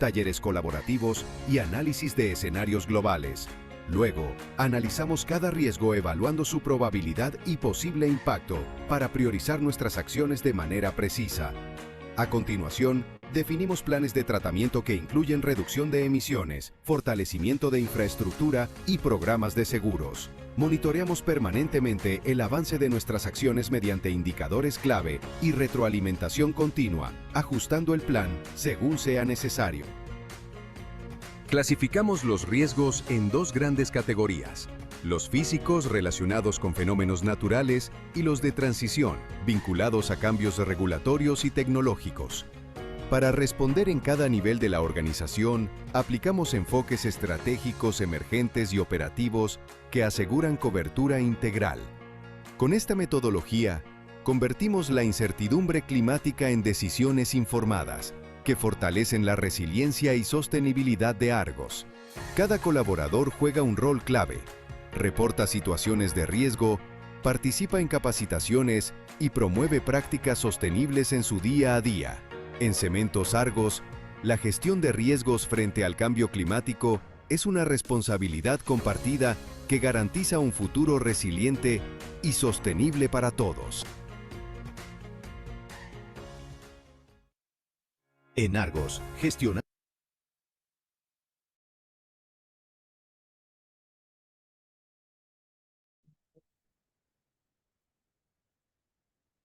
talleres colaborativos y análisis de escenarios globales. Luego, analizamos cada riesgo evaluando su probabilidad y posible impacto para priorizar nuestras acciones de manera precisa. A continuación, definimos planes de tratamiento que incluyen reducción de emisiones, fortalecimiento de infraestructura y programas de seguros. Monitoreamos permanentemente el avance de nuestras acciones mediante indicadores clave y retroalimentación continua, ajustando el plan según sea necesario. Clasificamos los riesgos en dos grandes categorías: los físicos relacionados con fenómenos naturales y los de transición, vinculados a cambios regulatorios y tecnológicos. Para responder en cada nivel de la organización, aplicamos enfoques estratégicos emergentes y operativos que aseguran cobertura integral. Con esta metodología, convertimos la incertidumbre climática en decisiones informadas, que fortalecen la resiliencia y sostenibilidad de Argos. Cada colaborador juega un rol clave, reporta situaciones de riesgo, participa en capacitaciones y promueve prácticas sostenibles en su día a día. En Cementos Argos, la gestión de riesgos frente al cambio climático es una responsabilidad compartida que garantiza un futuro resiliente y sostenible para todos. En Argos, gestiona.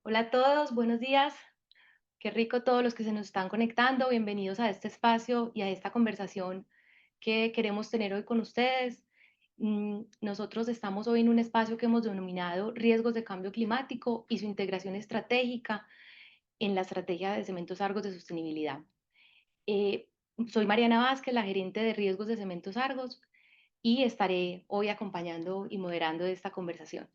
Hola a todos, buenos días. Qué rico todos los que se nos están conectando. Bienvenidos a este espacio y a esta conversación que queremos tener hoy con ustedes. Nosotros estamos hoy en un espacio que hemos denominado Riesgos de Cambio Climático y su integración estratégica en la estrategia de Cementos Argos de sostenibilidad. Eh, Soy Mariana Vázquez, la gerente de riesgos de Cementos Argos, y estaré hoy acompañando y moderando esta conversación.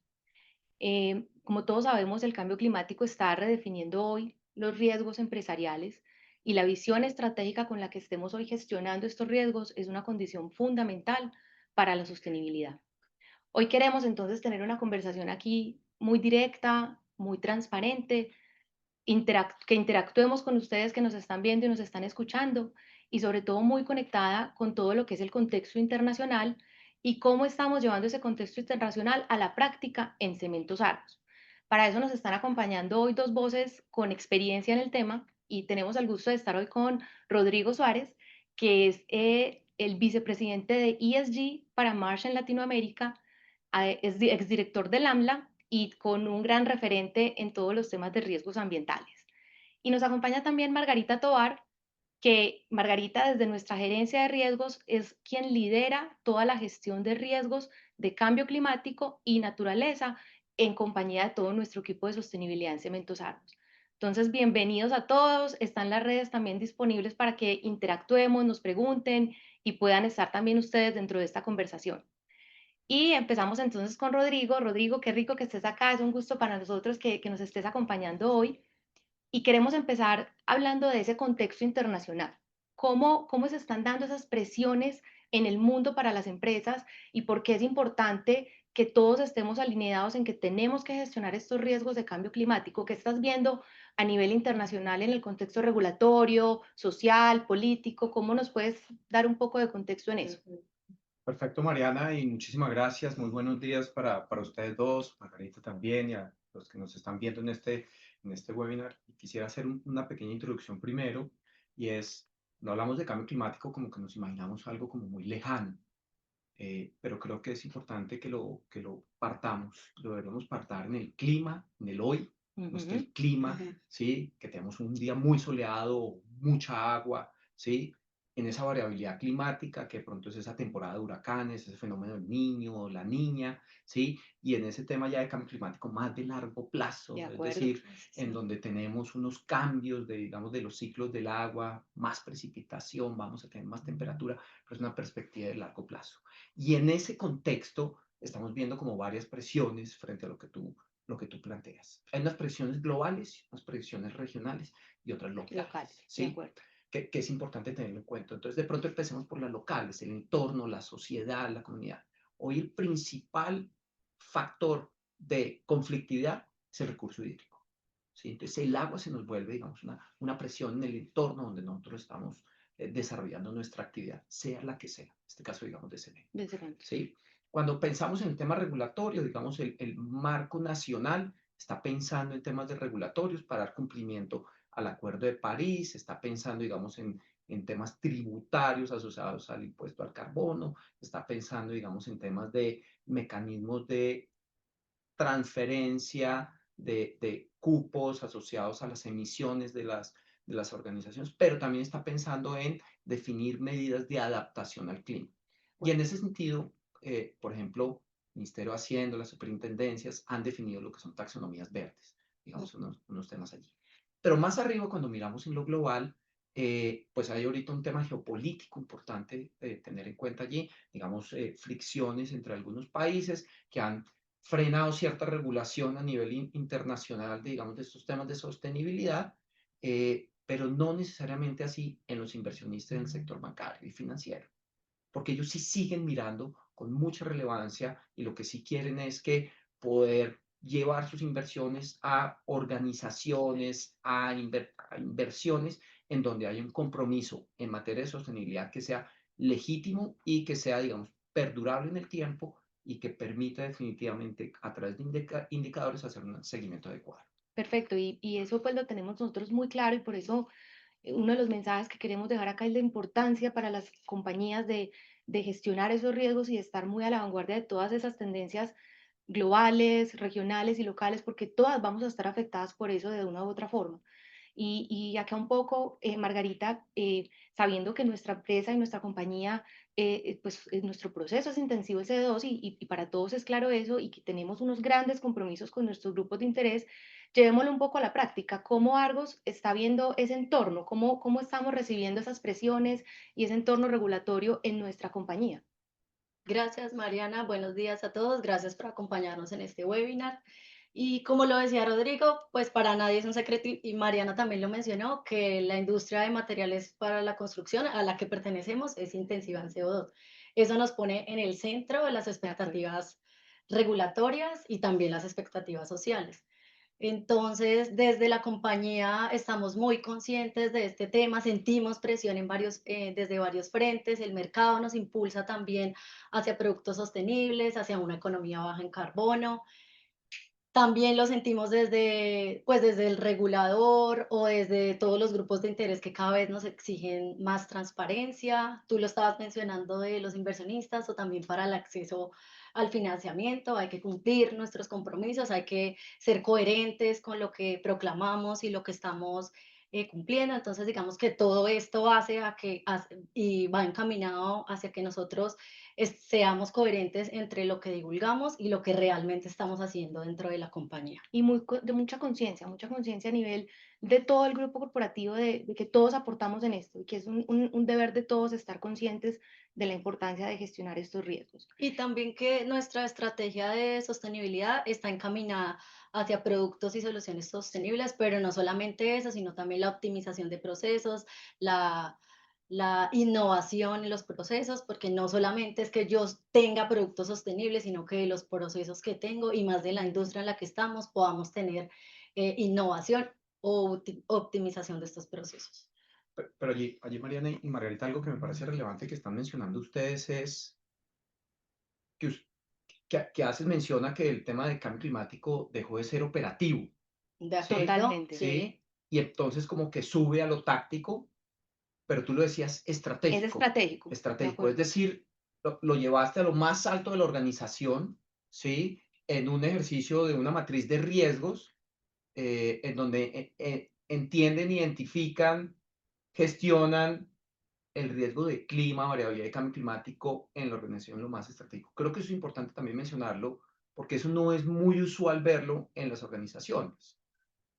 Como todos sabemos, el cambio climático está redefiniendo hoy los riesgos empresariales y la visión estratégica con la que estemos hoy gestionando estos riesgos es una condición fundamental para la sostenibilidad. Hoy queremos entonces tener una conversación aquí muy directa, muy transparente, que interactuemos con ustedes que nos están viendo y nos están escuchando y sobre todo muy conectada con todo lo que es el contexto internacional y cómo estamos llevando ese contexto internacional a la práctica en Cementos Argos. Para eso nos están acompañando hoy dos voces con experiencia en el tema y tenemos el gusto de estar hoy con Rodrigo Suárez, que es el vicepresidente de ESG para Marsh en Latinoamérica, es exdirector del AMLA y con un gran referente en todos los temas de riesgos ambientales. Y nos acompaña también Margarita Tovar, que Margarita desde nuestra gerencia de riesgos es quien lidera toda la gestión de riesgos de cambio climático y naturaleza en compañía de todo nuestro equipo de sostenibilidad en Cementos Argos. Entonces, bienvenidos a todos. Están las redes también disponibles para que interactuemos, nos pregunten y puedan estar también ustedes dentro de esta conversación. Y empezamos entonces con Rodrigo. Rodrigo, qué rico que estés acá. Es un gusto para nosotros que nos estés acompañando hoy. Y queremos empezar hablando de ese contexto internacional. ¿Cómo se están dando esas presiones en el mundo para las empresas y por qué es importante que todos estemos alineados en que tenemos que gestionar estos riesgos de cambio climático? ¿Qué estás viendo a nivel internacional en el contexto regulatorio, social, político? ¿Cómo nos puedes dar un poco de contexto en eso? Perfecto, Mariana, y muchísimas gracias. Muy buenos días para ustedes dos, Margarita también, y a los que nos están viendo en este webinar. Quisiera hacer una pequeña introducción primero, y es, no hablamos de cambio climático como que nos imaginamos algo como muy lejano, pero creo que es importante que lo partamos, lo debemos partar en el clima, en el hoy, no es que el clima, ¿sí? Que tenemos un día muy soleado, mucha agua, ¿sí? En esa variabilidad climática, que de pronto es esa temporada de huracanes, ese fenómeno del niño, la niña, ¿sí? Y en ese tema ya de cambio climático más de largo plazo, De es acuerdo. decir, Sí. en donde tenemos unos cambios de, digamos, de los ciclos del agua, más precipitación, vamos a tener más temperatura, pero es una perspectiva de largo plazo. Y en ese contexto estamos viendo como varias presiones frente a lo que tú planteas. Hay unas presiones globales, unas presiones regionales y otras locales, De ¿sí? acuerdo. Que es importante tenerlo en cuenta. Entonces, de pronto empecemos por las locales, el entorno, la sociedad, la comunidad. Hoy el principal factor de conflictividad es el recurso hídrico, ¿sí? Entonces, el agua se nos vuelve, digamos, una presión en el entorno donde nosotros estamos desarrollando nuestra actividad, sea la que sea, en este caso, digamos, de cemento. De cemento. ¿Sí? Cuando pensamos en el tema regulatorio, digamos, el marco nacional está pensando en temas de regulatorios para dar cumplimiento al Acuerdo de París, está pensando, digamos, en temas tributarios asociados al impuesto al carbono, está pensando, digamos, en temas de mecanismos de transferencia de cupos asociados a las emisiones de las organizaciones, pero también está pensando en definir medidas de adaptación al clima. Y en ese sentido, por ejemplo, el Ministerio de Hacienda, las superintendencias han definido lo que son taxonomías verdes, digamos, unos temas allí. Pero más arriba, cuando miramos en lo global, pues hay ahorita un tema geopolítico importante de tener en cuenta allí, digamos, fricciones entre algunos países que han frenado cierta regulación a nivel internacional, digamos, de estos temas de sostenibilidad, pero no necesariamente así en los inversionistas del sector bancario y financiero, porque ellos sí siguen mirando con mucha relevancia y lo que sí quieren es que poder llevar sus inversiones a organizaciones, a inversiones en donde hay un compromiso en materia de sostenibilidad que sea legítimo y que sea, digamos, perdurable en el tiempo y que permita definitivamente a través de indicadores hacer un seguimiento adecuado. Perfecto, y eso pues lo tenemos nosotros muy claro y por eso uno de los mensajes que queremos dejar acá es la importancia para las compañías de gestionar esos riesgos y de estar muy a la vanguardia de todas esas tendencias globales, regionales y locales, porque todas vamos a estar afectadas por eso de una u otra forma. Y acá un poco, Margarita, sabiendo que nuestra empresa y nuestra compañía, pues nuestro proceso es intensivo el CD2 y para todos es claro eso y que tenemos unos grandes compromisos con nuestros grupos de interés, llevémoslo un poco a la práctica. ¿Cómo Argos está viendo ese entorno? ¿Cómo estamos recibiendo esas presiones y ese entorno regulatorio en nuestra compañía? Gracias, Mariana. Buenos días a todos. Gracias por acompañarnos en este webinar. Y como lo decía Rodrigo, pues para nadie es un secreto, y Mariana también lo mencionó, que la industria de materiales para la construcción a la que pertenecemos es intensiva en CO2. Eso nos pone en el centro de las expectativas regulatorias y también las expectativas sociales. Entonces, desde la compañía estamos muy conscientes de este tema, sentimos presión desde varios frentes, el mercado nos impulsa también hacia productos sostenibles, hacia una economía baja en carbono. También lo sentimos desde, pues desde el regulador o desde todos los grupos de interés que cada vez nos exigen más transparencia. Tú lo estabas mencionando de los inversionistas o también para el acceso al financiamiento. Hay que cumplir nuestros compromisos, hay que ser coherentes con lo que proclamamos y lo que estamos cumpliendo. Entonces, digamos que todo esto y va encaminado hacia que nosotros seamos coherentes entre lo que divulgamos y lo que realmente estamos haciendo dentro de la compañía. Y de mucha conciencia a nivel de todo el grupo corporativo de que todos aportamos en esto y que es un deber de todos estar conscientes de la importancia de gestionar estos riesgos. Y también que nuestra estrategia de sostenibilidad está encaminada hacia productos y soluciones sostenibles, pero no solamente eso, sino también la optimización de procesos, la, la innovación en los procesos, porque no solamente es que yo tenga productos sostenibles, sino que los procesos que tengo y más de la industria en la que estamos podamos tener innovación o optimización de estos procesos. Pero allí, Mariana y Margarita, algo que me parece relevante que están mencionando ustedes es que, que haces menciona que el tema del cambio climático dejó de ser operativo, ¿De ¿sí? acuerdo? Totalmente. Sí. ¿Sí? Y entonces como que sube a lo táctico, pero tú lo decías Es estratégico, estratégico, de estratégico, es acuerdo. decir, lo llevaste a lo más alto de la organización, ¿sí? En un ejercicio de una matriz de riesgos, en donde entienden, identifican, gestionan el riesgo de clima, variabilidad de cambio climático en la organización lo más estratégico. Creo que eso es importante también mencionarlo, porque eso no es muy usual verlo en las organizaciones.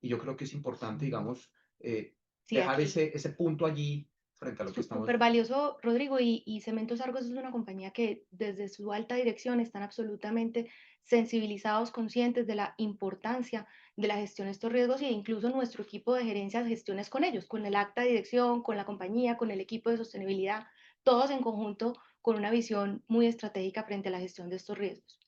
Y yo creo que es importante, digamos, Sí, dejar aquí ese punto allí frente a lo que estamos. súper valioso, Rodrigo, y Cementos Argos es una compañía que desde su alta dirección están absolutamente sensibilizados, conscientes de la importancia de la gestión de estos riesgos e incluso nuestro equipo de gerencia gestiones con ellos, con el acta de dirección, con la compañía, con el equipo de sostenibilidad, todos en conjunto con una visión muy estratégica frente a la gestión de estos riesgos.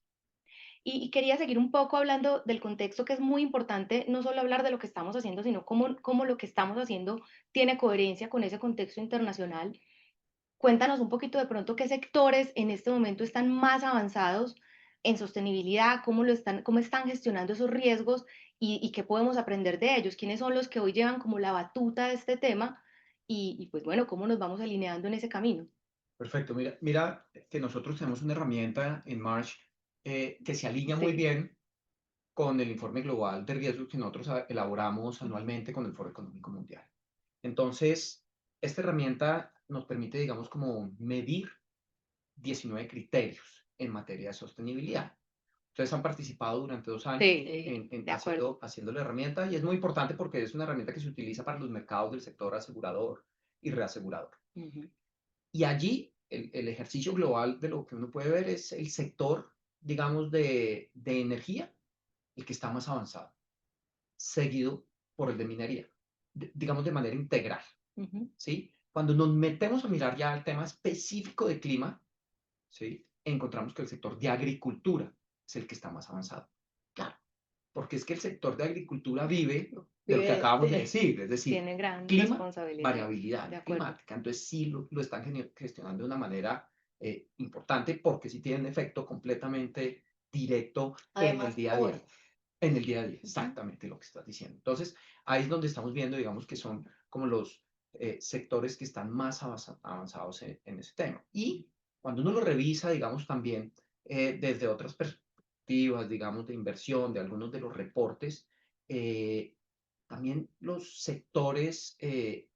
Y quería seguir un poco hablando del contexto, que es muy importante, no solo hablar de lo que estamos haciendo, sino cómo lo que estamos haciendo tiene coherencia con ese contexto internacional. Cuéntanos un poquito de pronto qué sectores en este momento están más avanzados en sostenibilidad, cómo están gestionando esos riesgos y qué podemos aprender de ellos, quiénes son los que hoy llevan como la batuta de este tema y pues bueno, cómo nos vamos alineando en ese camino. Perfecto. Mira que nosotros tenemos una herramienta en March que se alinea muy Sí. bien con el informe global de riesgos que nosotros elaboramos anualmente con el Foro Económico Mundial. Entonces, esta herramienta nos permite, digamos, como medir 19 criterios en materia de sostenibilidad. Ustedes han participado durante 2 años Sí, en de acuerdo. haciendo la herramienta y es muy importante porque es una herramienta que se utiliza para los mercados del sector asegurador y reasegurador. Ujú. Y allí el ejercicio global de lo que uno puede ver es el sector, digamos, de energía, el que está más avanzado, seguido por el de minería, digamos de manera integral, Ujú. ¿sí? Cuando nos metemos a mirar ya el tema específico de clima, ¿sí? Encontramos que el sector de agricultura es el que está más avanzado. Claro, porque es que el sector de agricultura vive de lo que Vive, acabamos de sí. decir, es decir, Tiene gran clima, responsabilidad. De variabilidad acuerdo. climática. Entonces sí lo están gestionando de una manera importante porque sí tienen efecto completamente directo en el Además, día a día. hoy. En el día a día, Ujú. exactamente lo que estás diciendo. Entonces, ahí es donde estamos viendo, digamos, que son como los sectores que están más avanzados en ese tema. Y cuando uno lo revisa, digamos, también desde otras perspectivas, digamos, de inversión, de algunos de los reportes, eh, también los sectores de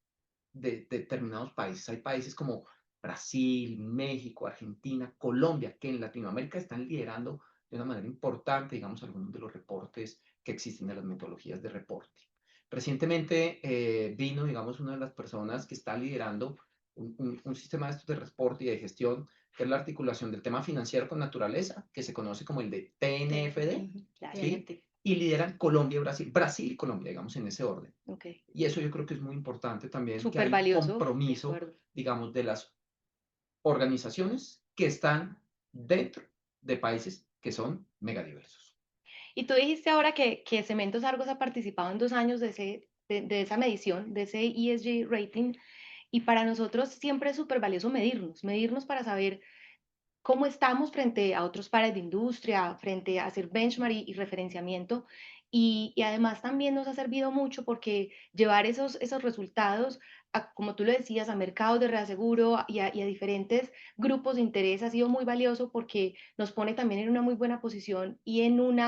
determinados países. Hay países como Brasil, México, Argentina, Colombia, que en Latinoamérica están liderando de una manera importante, digamos, algunos de los reportes que existen de las metodologías de reporte. Recientemente vino, digamos, una de las personas que está liderando un sistema de estos de reporte y de gestión, que es la articulación del tema financiero con naturaleza, que se conoce como el de TNFD, Ujú. Claro. ¿sí? TNT. Y lideran Colombia y Brasil, Brasil y Colombia, digamos, en ese orden. Ok. Y eso yo creo que es muy importante también, que Súper hay valioso. De compromiso, acuerdo. digamos, de las organizaciones que están dentro de países que son megadiversos. Y tú dijiste ahora que Cementos Argos ha participado en 2 años de esa medición, de ese ESG rating, y para nosotros siempre es súper valioso medirnos para saber cómo estamos frente a otros pares de industria, frente a hacer benchmark y referenciamiento. Y además también nos ha servido mucho porque llevar esos resultados, como tú lo decías, a mercados de reaseguro y a diferentes grupos de interés ha sido muy valioso porque nos pone también en una muy buena posición y en un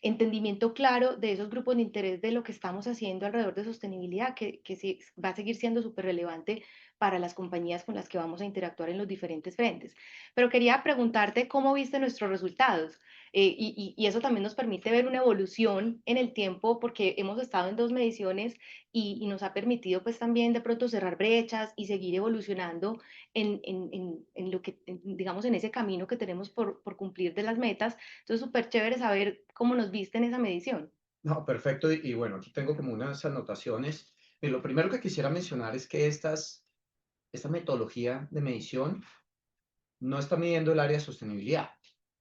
entendimiento claro de esos grupos de interés de lo que estamos haciendo alrededor de sostenibilidad, que sí, va a seguir siendo súper relevante para las compañías con las que vamos a interactuar en los diferentes frentes. Pero quería preguntarte cómo viste nuestros resultados. Y eso también nos permite ver una evolución en el tiempo porque hemos estado en 2 mediciones y nos ha permitido pues también de pronto cerrar brechas y seguir evolucionando en lo que, digamos, en ese camino que tenemos por cumplir de las metas. Entonces, súper chévere saber cómo nos viste en esa medición. No, perfecto. Y bueno, aquí tengo como unas anotaciones. Lo primero que quisiera mencionar es que esta metodología de medición no está midiendo el área de sostenibilidad,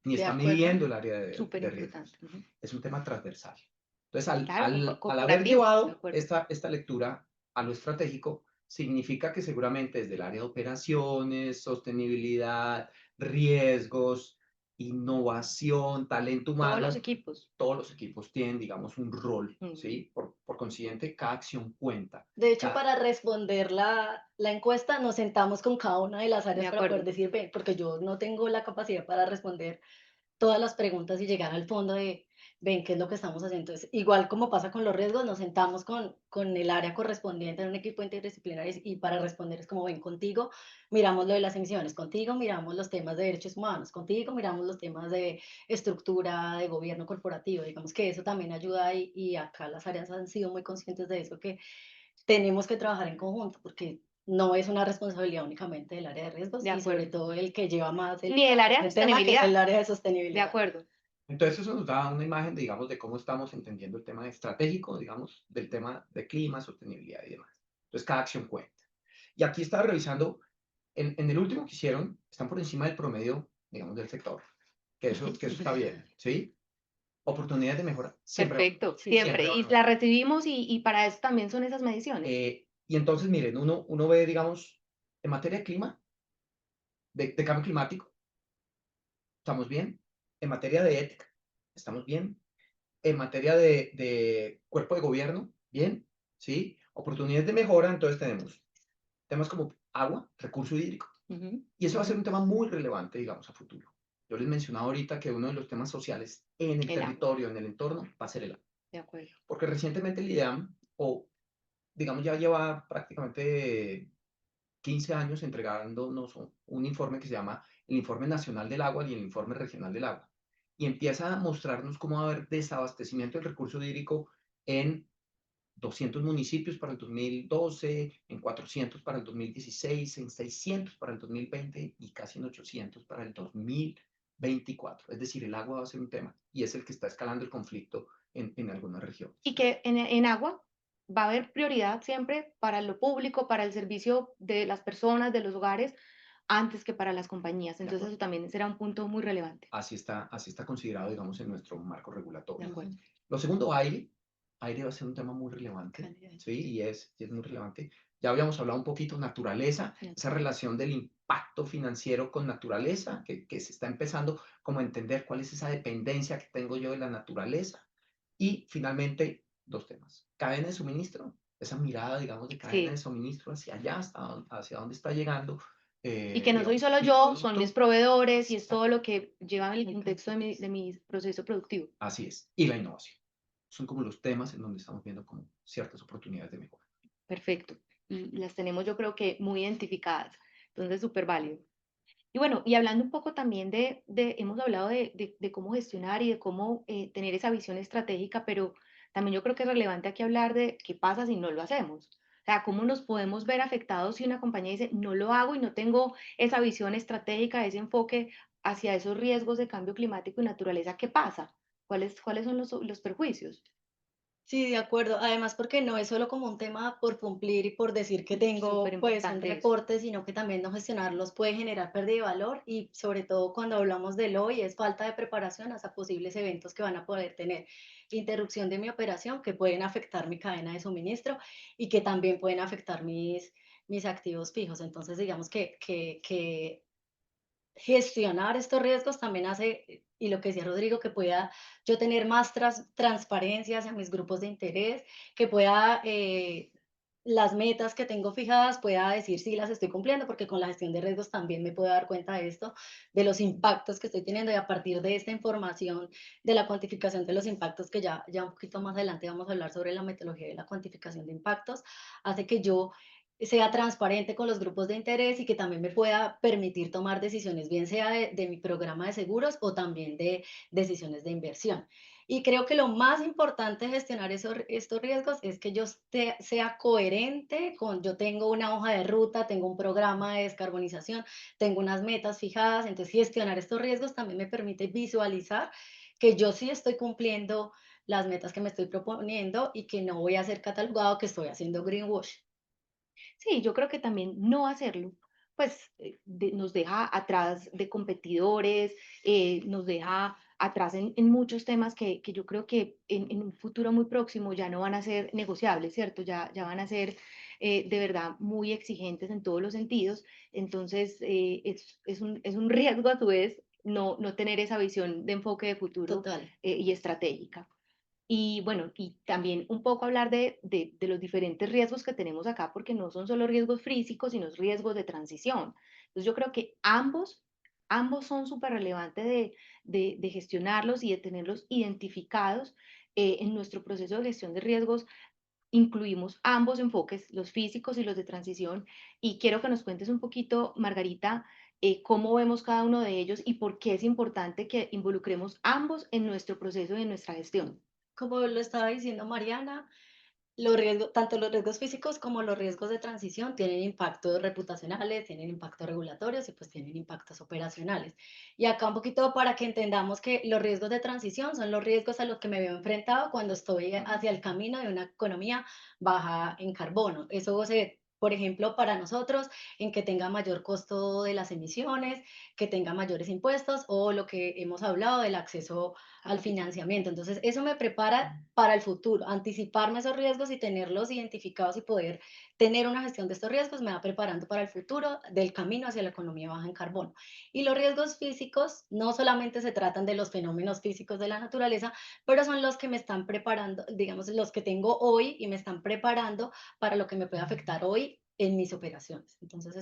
ni De está acuerdo. midiendo el área Súper de importante. riesgos. Ujú. Es un tema transversal. Entonces, Claro, al haber corporativo, de llevado acuerdo. esta lectura a lo estratégico, significa que seguramente desde el área de operaciones, sostenibilidad, riesgos, innovación, talento Todos los humano, equipos. todos los equipos tienen, digamos, un rol, Ujú. ¿sí? Por consiguiente, cada acción cuenta. De hecho, Cada, para responder la encuesta, nos sentamos con cada una de las De áreas para poder acuerdo. decir, ve, porque yo no tengo la capacidad para responder todas las preguntas y llegar al fondo de, ven, qué es lo que estamos haciendo. Entonces, igual como pasa con los riesgos, nos sentamos con el área correspondiente en un equipo interdisciplinario y para responder es como, ven, contigo miramos lo de las emisiones, contigo miramos los temas de derechos humanos, contigo miramos los temas de estructura de gobierno corporativo. Digamos que eso también ayuda y acá las áreas han sido muy conscientes de eso, que tenemos que trabajar en conjunto porque no es una responsabilidad únicamente del área de riesgos De y sobre acuerdo. todo el que lleva más Ni el área de el tema, que es el sostenibilidad. área de De sostenibilidad. acuerdo. entonces, eso nos da una imagen, digamos, de cómo estamos entendiendo el tema estratégico, digamos, del tema de clima, sostenibilidad y demás. Entonces, cada acción cuenta. Y aquí estaba revisando, en el último que hicieron, están por encima del promedio, digamos, del sector, que eso está bien, ¿sí? Oportunidades de mejora, siempre va a haber, Perfecto, Sí, siempre. siempre va a Y haber. la recibimos y para eso también son esas mediciones. Y entonces, miren, uno ve, digamos, en materia de clima, de cambio climático, estamos bien. En materia de ética, estamos bien. En materia de cuerpo de gobierno, bien, ¿sí? Oportunidades de mejora, entonces tenemos temas como agua, recurso hídrico, Ujú, y eso va a ser ujú. un tema muy relevante, digamos, a futuro. Yo les mencionaba ahorita que uno de los temas sociales en el El agua, territorio, en el entorno, va a ser el agua. de acuerdo. Porque recientemente el IDEAM, o digamos, ya lleva prácticamente 15 años entregándonos un informe que se llama el Informe Nacional del Agua y el Informe Regional del Agua. Y empieza a mostrarnos cómo va a haber desabastecimiento del recurso hídrico en 200 municipios para el 2012, en 400 para el 2016, en 600 para el 2020 y casi en 800 para el 2024. Es decir, el agua va a ser un tema y es el que está escalando el conflicto en algunas regiones. Y que en agua va a haber prioridad siempre para lo público, para el servicio de las personas, de los hogares, antes que para las compañías. De Entonces acuerdo. eso también será un punto muy relevante. Así está considerado, digamos, en nuestro marco De regulatorio. acuerdo. Lo segundo, aire. Aire va a ser un tema muy relevante, calidad. ¿sí? Y es muy relevante. Ya habíamos hablado un poquito de naturaleza, De esa acuerdo. relación del impacto financiero con naturaleza, que se está empezando como a entender cuál es esa dependencia que tengo yo de la naturaleza. Y finalmente, dos temas. Cadena de suministro, esa mirada, digamos, de cadena de Sí. suministro hacia allá, hacia dónde está llegando, Y que no soy digamos, solo mi yo, son mis producto. proveedores y es todo lo que lleva el El contexto de mi proceso productivo. Así es. Y la innovación. Son como los temas en donde estamos viendo como ciertas oportunidades de mejora. Perfecto. Y las tenemos yo creo que muy identificadas. Entonces, súper válido. Y bueno, y hablando un poco también hemos hablado de cómo gestionar y de cómo tener esa visión estratégica, pero también yo creo que es relevante aquí hablar de qué pasa si no lo hacemos. O sea, cómo nos podemos ver afectados si una compañía dice, no lo hago y no tengo esa visión estratégica, ese enfoque hacia esos riesgos de cambio climático y naturaleza. ¿Qué pasa? ¿Cuáles son los perjuicios? Sí, de acuerdo. Además, porque no es solo como un tema por cumplir y por decir que Súper tengo pues un importante eso. reporte, sino que también no gestionarlos puede generar pérdida de valor y sobre todo cuando hablamos del hoy es falta de preparación hasta posibles eventos que van a poder tener interrupción de mi operación que pueden afectar mi cadena de suministro y que también pueden afectar mis activos fijos. Entonces, digamos que gestionar estos riesgos también hace, y lo que decía Rodrigo, que pueda yo tener más transparencia hacia mis grupos de interés, que pueda, las metas que tengo fijadas, pueda decir si las estoy cumpliendo, porque con la gestión de riesgos también me puedo dar cuenta de esto, de los impactos que estoy teniendo y a partir de esta información, de la cuantificación de los impactos, que ya un poquito más adelante vamos a hablar sobre la metodología de la cuantificación de impactos, hace que yo sea transparente con los grupos de interés y que también me pueda permitir tomar decisiones, bien sea de mi programa de seguros o también de decisiones de inversión. Y creo que lo más importante de gestionar estos riesgos es que yo sea coherente con, yo tengo una hoja de ruta, tengo un programa de descarbonización, tengo unas metas fijadas, entonces gestionar estos riesgos también me permite visualizar que yo sí estoy cumpliendo las metas que me estoy proponiendo y que no voy a ser catalogado que estoy haciendo greenwash. Sí, yo creo que también no hacerlo, pues nos deja atrás de competidores, nos deja atrás en muchos temas que yo creo que en un futuro muy próximo ya no van a ser negociables, ¿cierto? Ya van a ser de verdad muy exigentes en todos los sentidos. Entonces, es un riesgo a su vez no tener esa visión de enfoque de futuro Total. y estratégica. Y bueno, y también un poco hablar de los diferentes riesgos que tenemos acá, porque no son solo riesgos físicos, sino riesgos de transición. Entonces yo creo que ambos son súper relevantes de gestionarlos y de tenerlos identificados en nuestro proceso de gestión de riesgos. Incluimos ambos enfoques, los físicos y los de transición, y quiero que nos cuentes un poquito, Margarita, cómo vemos cada uno de ellos y por qué es importante que involucremos ambos en nuestro proceso y en nuestra gestión. Como lo estaba diciendo Mariana, los riesgos, tanto los riesgos físicos como los riesgos de transición tienen impactos reputacionales, tienen impactos regulatorios y pues tienen impactos operacionales. Y acá un poquito para que entendamos que los riesgos de transición son los riesgos a los que me veo enfrentado cuando estoy hacia el camino de una economía baja en carbono. Eso se por ejemplo, para nosotros, en que tenga mayor costo de las emisiones, que tenga mayores impuestos o lo que hemos hablado del acceso al financiamiento. Entonces, eso me prepara para el futuro, anticiparme a esos riesgos y tenerlos identificados y poder tener una gestión de estos riesgos me va preparando para el futuro del camino hacia la economía baja en carbono. Y los riesgos físicos no solamente se tratan de los fenómenos físicos de la naturaleza, pero son los que me están preparando, digamos, los que tengo hoy y me están preparando para lo que me puede afectar hoy en mis operaciones. Entonces,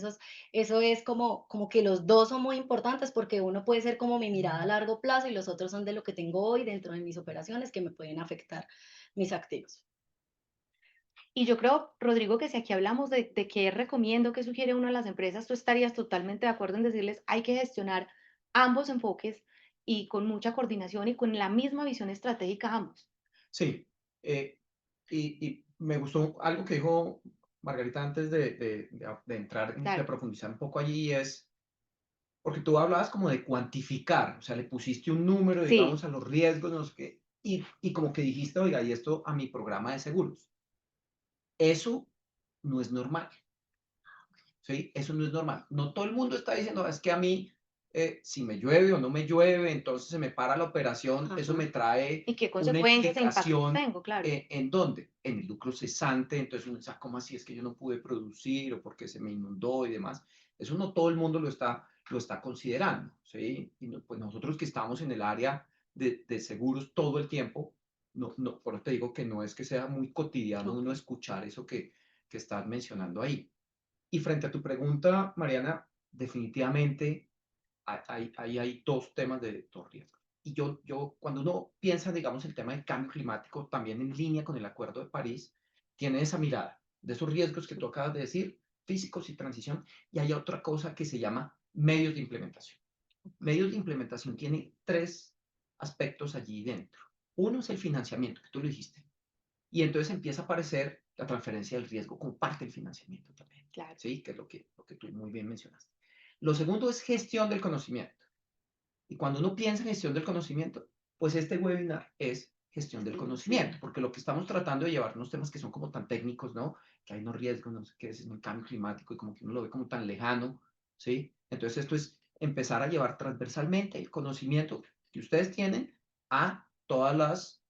eso es como que los dos son muy importantes porque uno puede ser como mi mirada a largo plazo y los otros son de lo que tengo hoy dentro de mis operaciones que me pueden afectar mis activos. Y yo creo, Rodrigo, que si aquí hablamos de qué recomiendo, qué sugiere uno a las empresas, tú estarías totalmente de acuerdo en decirles, hay que gestionar ambos enfoques y con mucha coordinación y con la misma visión estratégica ambos. Sí, eh, y me gustó algo que dijo Margarita antes de entrar, de Claro, profundizar un poco allí, es porque tú hablabas como de cuantificar, o sea, le pusiste un número, sí, digamos, a los riesgos, no sé qué, y como que dijiste, oiga, y esto a mi programa de seguros. Eso no es normal, ¿sí? Eso no es normal. No todo el mundo está diciendo, es que a mí, si me llueve o no me llueve, entonces se me para la operación, eso me Ajá. trae y qué una consecuencias e impactos implicación. tengo, claro. ¿En dónde? En el lucro cesante, entonces uno dice, "Ah, ¿cómo así? Es que yo no pude producir o porque se me inundó y demás". Eso no todo el mundo lo está considerando, ¿sí? Y pues nosotros que estamos en el área de seguros todo el tiempo, por eso te digo que no es que sea muy cotidiano Ok. uno escuchar eso que estás mencionando ahí. Y frente a tu pregunta, Mariana, definitivamente hay dos temas de dos riesgos. Y cuando uno piensa, digamos, el tema del cambio climático, también en línea con el Acuerdo de París, tiene esa mirada de esos riesgos que tú acabas de decir, físicos y transición, y hay otra cosa que se llama medios de implementación. Medios de implementación tiene tres aspectos allí dentro. Uno es el financiamiento, que tú lo dijiste, y entonces empieza a aparecer la transferencia del riesgo como parte del financiamiento también, Claro. ¿sí? Que es lo que tú muy bien mencionaste. Lo segundo es gestión del conocimiento. Y cuando uno piensa en gestión del conocimiento, pues este webinar es gestión del conocimiento, porque lo que estamos tratando de llevar unos temas que son como tan técnicos, ¿no? Que hay unos riesgos, no sé qué es el cambio climático y como que uno lo ve como tan lejano, ¿sí? Entonces esto es empezar a llevar transversalmente el conocimiento que ustedes tienen a todas las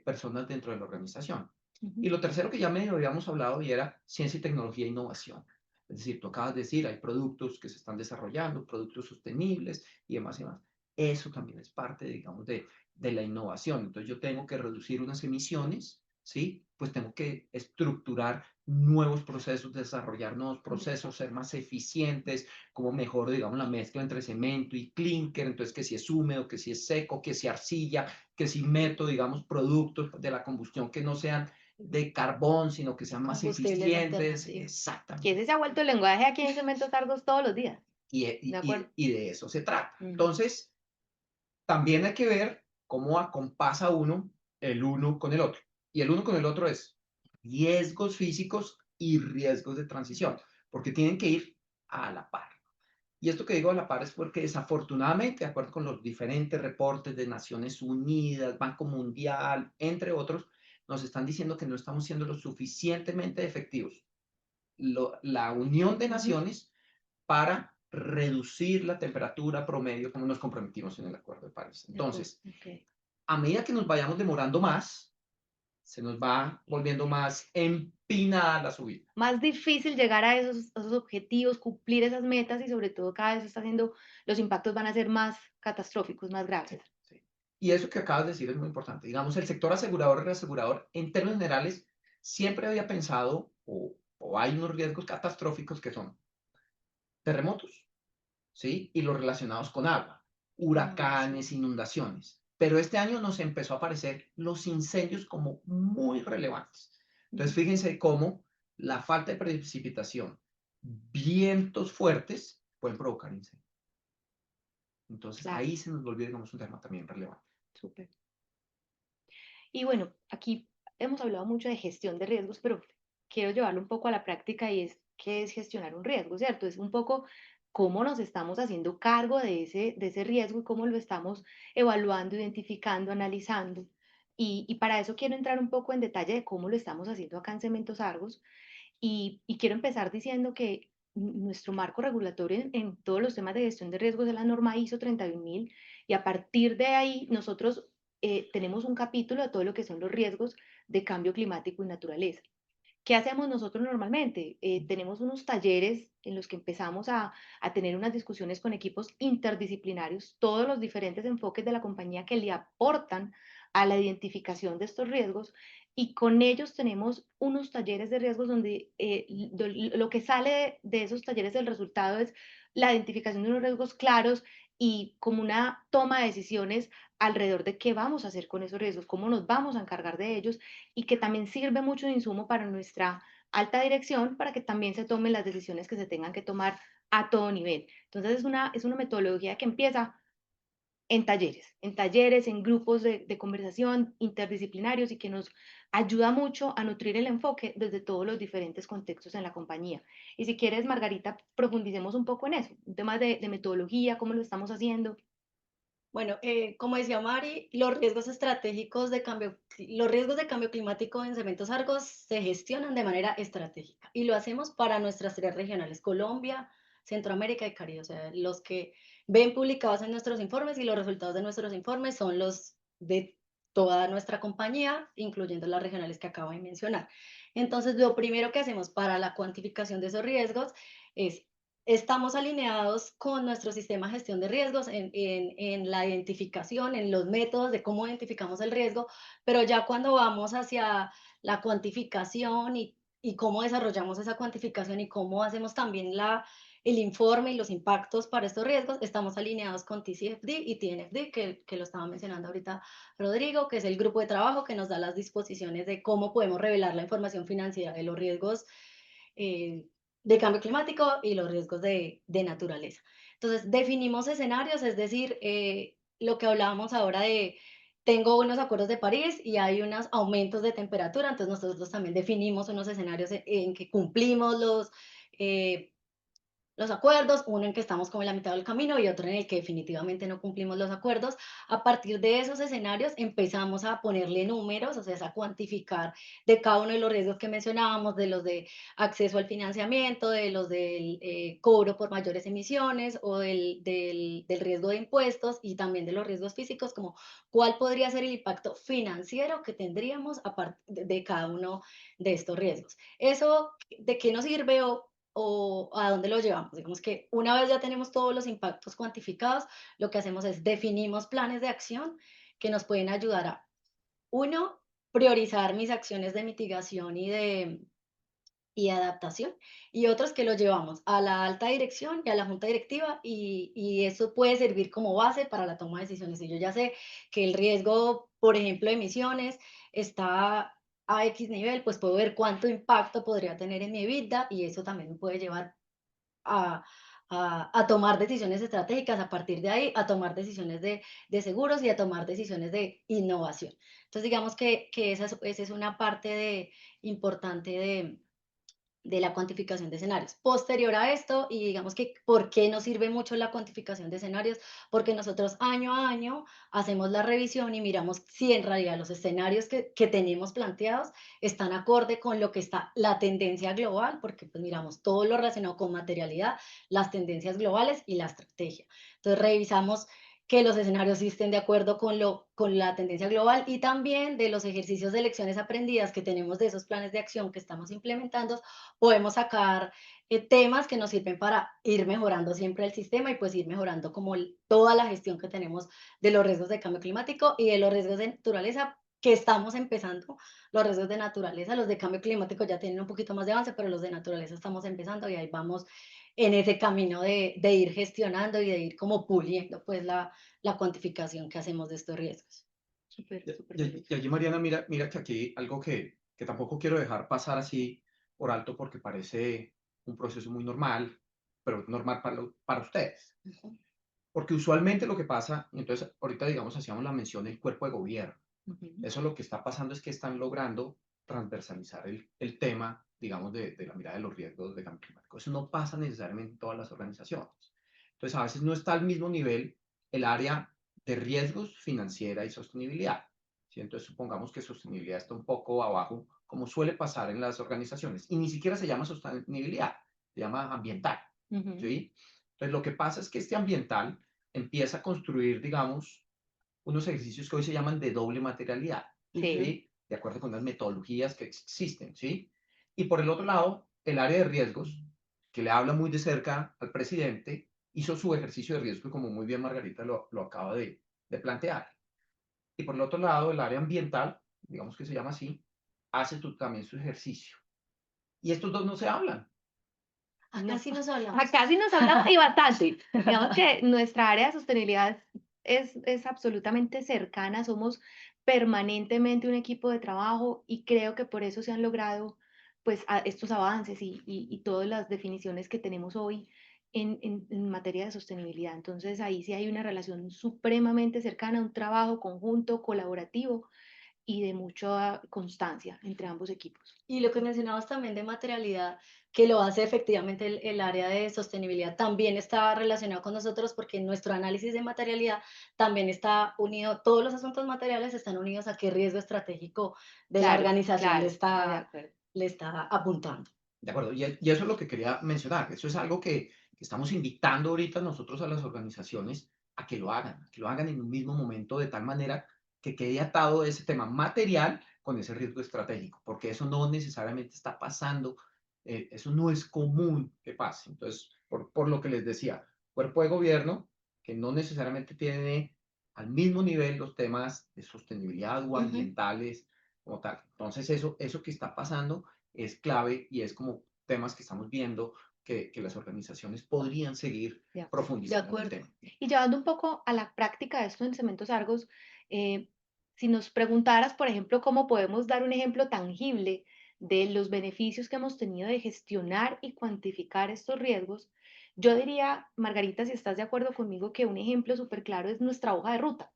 personas dentro de la organización. Ujú. Y lo tercero que ya medio habíamos hablado y era ciencia y tecnología e innovación. Es decir, tú acabas de decir, hay productos que se están desarrollando, productos sostenibles y demás y demás. Eso también es parte, digamos, de la innovación. Entonces yo tengo que reducir unas emisiones, ¿sí? Pues tengo que estructurar nuevos procesos, desarrollar nuevos procesos, ser más eficientes, como mejor, digamos, la mezcla entre cemento y clínker, entonces que si es húmedo, que si es seco, que si arcilla, que si meto, digamos, productos de la combustión que no sean de carbón, sino que sean más Combustibles eficientes. alternativos. Que Exactamente. ese se ha vuelto el lenguaje aquí en Cementos Argos todos los días. Y, ¿De y, acuerdo? y, y de eso se trata. Ujú. Entonces, también hay que ver cómo acompasa uno el uno con el otro. Y el uno con el otro es riesgos físicos y riesgos de transición, porque tienen que ir a la par. Y esto que digo a la par es porque desafortunadamente, de acuerdo con los diferentes reportes de Naciones Unidas, Banco Mundial, entre otros, nos están diciendo que no estamos siendo lo suficientemente efectivos. La Unión de Ujú. Naciones para reducir la temperatura promedio como nos comprometimos en el Acuerdo de París. De acuerdo. Entonces, Ok. a medida que nos vayamos demorando más, se nos va volviendo más empinada la subida. Más difícil llegar a esos objetivos, cumplir esas metas y sobre todo cada vez se está haciendo, los impactos van a ser más catastróficos, más Sí, graves. sí. Y eso que acabas de decir es muy importante. Digamos, el sector asegurador y reasegurador, en términos generales, siempre había pensado, o hay unos riesgos catastróficos que son terremotos, ¿sí? Y los relacionados con agua, huracanes, Inundación. inundaciones. Pero este año nos empezó a aparecer los incendios como muy relevantes. Entonces, Ujú. fíjense cómo la falta de precipitación, vientos fuertes pueden provocar incendios. Entonces, Claro, ahí se nos volvió, digamos, un tema también relevante. súper. Y bueno, aquí hemos hablado mucho de gestión de riesgos, pero quiero llevarlo un poco a la práctica y es qué es gestionar un riesgo, ¿cierto? Es un poco cómo nos estamos haciendo cargo de ese riesgo y cómo lo estamos evaluando, identificando, analizando. Y para eso quiero entrar un poco en detalle de cómo lo estamos haciendo acá en Cementos Argos. Y quiero empezar diciendo que nuestro marco regulatorio en todos los temas de gestión de riesgos es la norma ISO 31000 y a partir de ahí nosotros tenemos un capítulo de todo lo que son los riesgos de cambio climático y naturaleza. ¿Qué hacemos nosotros normalmente? Tenemos unos talleres en los que empezamos a tener unas discusiones con equipos interdisciplinarios, todos los diferentes enfoques de la compañía que le aportan a la identificación de estos riesgos y con ellos tenemos unos talleres de riesgos donde lo que sale de esos talleres del resultado es la identificación de unos riesgos claros y como una toma de decisiones alrededor de qué vamos a hacer con esos riesgos, cómo nos vamos a encargar de ellos y que también sirve mucho de insumo para nuestra alta dirección para que también se tomen las decisiones que se tengan que tomar a todo nivel. Entonces es una metodología que empieza en talleres, en grupos de conversación interdisciplinarios y que nos ayuda mucho a nutrir el enfoque desde todos los diferentes contextos en la compañía. Y si quieres, Margarita, profundicemos un poco en eso, un tema de metodología, cómo lo estamos haciendo. Bueno, como decía Mari, los riesgos estratégicos de cambio, los riesgos de cambio climático en Cementos Argos se gestionan de manera estratégica y lo hacemos para nuestras tres regionales, Colombia, Centroamérica y Caribe. O sea, los que ven publicados en nuestros informes y los resultados de nuestros informes son los de toda nuestra compañía, incluyendo las regionales que acabo de mencionar. Entonces, lo primero que hacemos para la cuantificación de esos riesgos es estamos alineados con nuestro sistema de gestión de riesgos en la identificación, en los métodos de cómo identificamos el riesgo, pero ya cuando vamos hacia la cuantificación y cómo desarrollamos esa cuantificación y cómo hacemos también el informe y los impactos para estos riesgos, estamos alineados con TCFD y TNFD, que lo estaba mencionando ahorita Rodrigo, que es el grupo de trabajo que nos da las disposiciones de cómo podemos revelar la información financiera de los riesgos eh, de cambio climático y los riesgos de naturaleza. Entonces, definimos escenarios, es decir, lo que hablábamos ahora de, tengo unos acuerdos de París y hay unos aumentos de temperatura, entonces nosotros también definimos unos escenarios en que cumplimos eh, los acuerdos, uno en que estamos como en la mitad del camino y otro en el que definitivamente no cumplimos los acuerdos. A partir de esos escenarios empezamos a ponerle números, o sea, a cuantificar de cada uno de los riesgos que mencionábamos, de los de acceso al financiamiento, de los del cobro por mayores emisiones o del riesgo de impuestos y también de los riesgos físicos, como cuál podría ser el impacto financiero que tendríamos a partir de cada uno de estos riesgos. ¿Eso de qué nos sirve o a dónde lo llevamos? Digamos que una vez ya tenemos todos los impactos cuantificados, lo que hacemos es definimos planes de acción que nos pueden ayudar a, uno, priorizar mis acciones de mitigación y adaptación, y otros que lo llevamos a la alta dirección y a la junta directiva, y eso puede servir como base para la toma de decisiones. Si yo ya sé que el riesgo, por ejemplo, de emisiones está a X nivel, pues puedo ver cuánto impacto podría tener en mi vida y eso también me puede llevar a, a tomar decisiones estratégicas a partir de ahí, a tomar decisiones de seguros y a tomar decisiones de innovación. Entonces, digamos que esa es una parte importante de la cuantificación de escenarios. Posterior a esto, y digamos que por qué nos sirve mucho la cuantificación de escenarios, porque nosotros año a año hacemos la revisión y miramos si en realidad los escenarios que tenemos planteados están acorde con lo que está la tendencia global, porque pues miramos todo lo relacionado con materialidad, las tendencias globales y la estrategia. Entonces revisamos que los escenarios sí estén de acuerdo con la tendencia global y también de los ejercicios de lecciones aprendidas que tenemos de esos planes de acción que estamos implementando, podemos sacar temas que nos sirven para ir mejorando siempre el sistema y pues ir mejorando como toda la gestión que tenemos de los riesgos de cambio climático y de los riesgos de naturaleza que estamos empezando. Los riesgos de naturaleza, los de cambio climático ya tienen un poquito más de avance, pero los de naturaleza estamos empezando y ahí vamos en ese camino de ir gestionando y de ir como puliendo pues la cuantificación que hacemos de estos riesgos. Súper, súper Y allí, Mariana, mira que aquí algo que tampoco quiero dejar pasar así por alto porque parece un proceso muy normal, pero normal para ustedes. Ujú, Porque usualmente lo que pasa, y entonces ahorita digamos hacíamos la mención del cuerpo de gobierno. ujú. Eso lo que está pasando es que están logrando transversalizar el tema, digamos, de la mirada de los riesgos de cambio climático. Eso no pasa necesariamente en todas las organizaciones. Entonces, a veces no está al mismo nivel el área de riesgos financiera y sostenibilidad. ¿sí? Entonces, supongamos que sostenibilidad está un poco abajo, como suele pasar en las organizaciones, y ni siquiera se llama sostenibilidad, se llama ambiental, Ujú. ¿sí? Entonces, lo que pasa es que este ambiental empieza a construir, digamos, unos ejercicios que hoy se llaman de doble materialidad, Sí, ¿sí? De acuerdo con las metodologías que existen, ¿sí? Y por el otro lado, el área de riesgos, que le habla muy de cerca al presidente, hizo su ejercicio de riesgo, como muy bien Margarita lo acaba de plantear. Y por el otro lado, el área ambiental, digamos que se llama así, hace también su ejercicio. Y estos dos no se hablan. Acá no. sí nos hablamos. Acá sí nos hablamos y bastante. Digamos que nuestra área de sostenibilidad es absolutamente cercana, somos permanentemente un equipo de trabajo y creo que por eso se han logrado pues estos avances y todas las definiciones que tenemos hoy en materia de sostenibilidad. Entonces ahí sí hay una relación supremamente cercana, un trabajo conjunto, colaborativo y de mucha constancia entre ambos equipos. Y lo que mencionabas también de materialidad, que lo hace efectivamente el área de sostenibilidad, también está relacionado con nosotros porque en nuestro análisis de materialidad también está unido, todos los asuntos materiales están unidos a qué riesgo estratégico de la Claro, organización claro, muy de acuerdo. le está apuntando. ¿De acuerdo? Y eso es lo que quería mencionar. Eso es algo que estamos invitando ahorita nosotros a las organizaciones a que lo hagan en un mismo momento de tal manera que quede atado ese tema material con ese riesgo estratégico, porque eso no necesariamente está pasando, eso no es común que pase. Entonces, por lo que les decía, cuerpo de gobierno que no necesariamente tiene al mismo nivel los temas de sostenibilidad o Ujú. ambientales como tal. Entonces, eso que está pasando es clave y es como temas que estamos viendo que las organizaciones podrían seguir De acuerdo. De profundizando en el acuerdo. tema. Y llevando un poco a la práctica de esto en Cementos Argos, eh, si nos preguntaras, por ejemplo, cómo podemos dar un ejemplo tangible de los beneficios que hemos tenido de gestionar y cuantificar estos riesgos, yo diría, Margarita, si estás de acuerdo conmigo, que un ejemplo súper claro es nuestra hoja de ruta.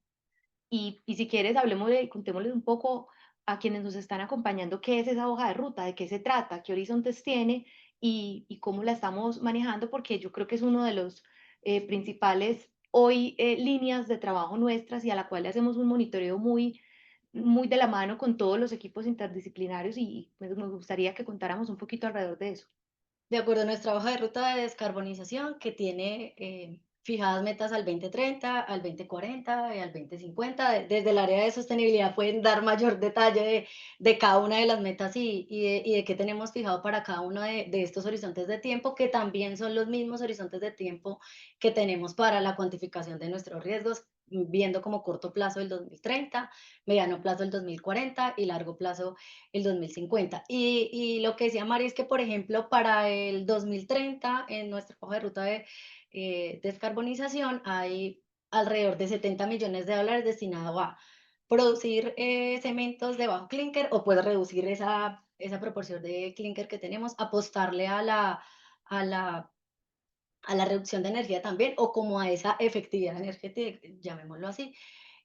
Y si quieres, hablemosle, contémosles un poco a quienes nos están acompañando qué es esa hoja de ruta, de qué se trata, qué horizontes tiene y cómo la estamos manejando, porque yo creo que es uno de los principales hoy líneas de trabajo nuestras y a la cual le hacemos un monitoreo muy de la mano con todos los equipos interdisciplinarios y pues, nos gustaría que contáramos un poquito alrededor de eso. De acuerdo a nuestra hoja de ruta de descarbonización, que tiene fijadas metas al 2030, al 2040 y al 2050. Desde el área de sostenibilidad pueden dar mayor detalle de cada una de las metas y de qué tenemos fijado para cada uno de estos horizontes de tiempo, que también son los mismos horizontes de tiempo que tenemos para la cuantificación de nuestros riesgos, viendo como corto plazo el 2030, mediano plazo el 2040 y largo plazo el 2050. Y lo que decía Mari es que, por ejemplo, para el 2030, en nuestra hoja de ruta de descarbonización, hay alrededor de 70 millones de dólares destinados a producir cementos de bajo clínker o pues reducir esa proporción de clínker que tenemos, apostarle a la, a la reducción de energía también o como a esa efectividad energética, llamémoslo así,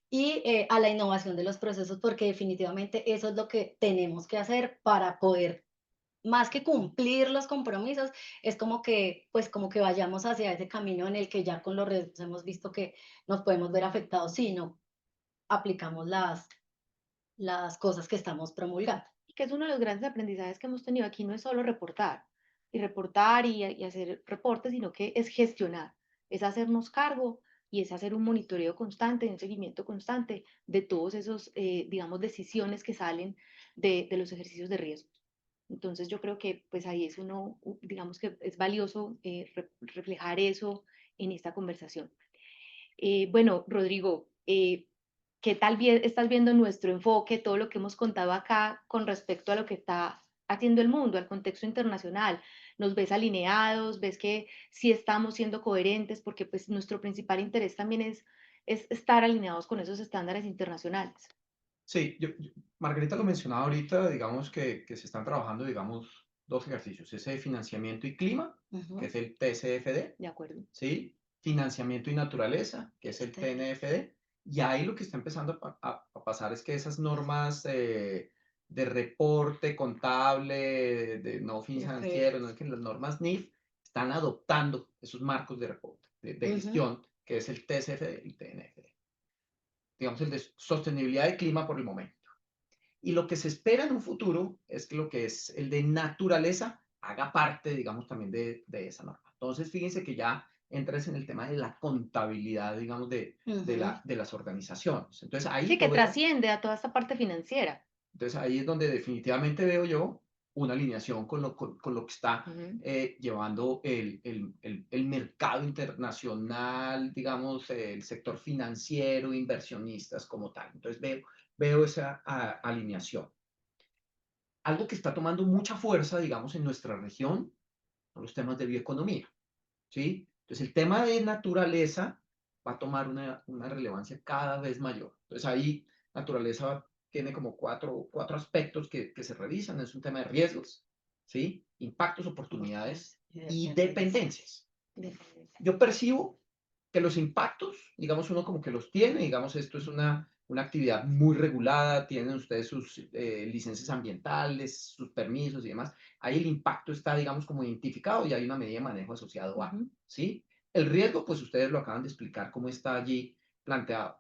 y a la innovación de los procesos, porque definitivamente eso es lo que tenemos que hacer para poder, más que cumplir los compromisos, es como que, pues como que vayamos hacia ese camino en el que ya con los riesgos hemos visto que nos podemos ver afectados si no aplicamos las cosas que estamos promulgando. Y que es uno de los grandes aprendizajes que hemos tenido aquí, no es solo reportar y hacer reportes, sino que es gestionar, es hacernos cargo y es hacer un monitoreo constante, un seguimiento constante de todos esos, digamos, decisiones que salen de los ejercicios de riesgo. Entonces yo creo que pues ahí es uno, digamos que es valioso reflejar eso en esta conversación. Bueno, Rodrigo, ¿qué tal estás viendo nuestro enfoque, todo lo que hemos contado acá con respecto a lo que está haciendo el mundo, al contexto internacional? ¿Nos ves alineados? ¿Ves que sí estamos siendo coherentes? Porque pues nuestro principal interés también es estar alineados con esos estándares internacionales. Sí, Margarita lo mencionaba ahorita, digamos que se están trabajando, digamos, dos ejercicios, ese de financiamiento y clima, que Ujú. es el TCFD, ¿De acuerdo? ¿sí? Financiamiento y naturaleza, que es el Este, TNFD, y ahí lo que está empezando a pasar es que esas normas de reporte contable, de no de financiero, acuerdo. no es que las normas NIF están adoptando esos marcos de reporte, de Ujú. gestión, que es el TCFD y el TNFD. digamos, el de sostenibilidad de clima por el momento. Y lo que se espera en un futuro es que lo que es el de naturaleza haga parte, digamos, también de esa norma. Entonces, fíjense que ya entras en el tema de la contabilidad, digamos, Ujú. de las organizaciones. Entonces, ahí Sí, que yo veo, trasciende a toda esta parte financiera. entonces ahí es donde definitivamente veo yo una alineación con lo que está Ujú. llevando el mercado internacional, digamos, el sector financiero, inversionistas como tal. Entonces veo esa alineación. Algo que está tomando mucha fuerza, digamos, en nuestra región son los temas de bioeconomía, ¿sí? Entonces, el tema de naturaleza va a tomar una relevancia cada vez mayor. Entonces, ahí naturaleza tiene como cuatro aspectos que se revisan. Es un tema de riesgos, ¿sí? Impactos, oportunidades Y y dependencia. dependencias. Dependencia. Yo percibo que los impactos, digamos, uno como que los tiene, digamos, esto es una actividad muy regulada, tienen ustedes sus licencias ambientales, sus permisos y demás. Ahí el impacto está, digamos, como identificado y hay una medida de manejo asociado a, Ujú. ¿sí? El riesgo, pues ustedes lo acaban de explicar cómo está allí planteado.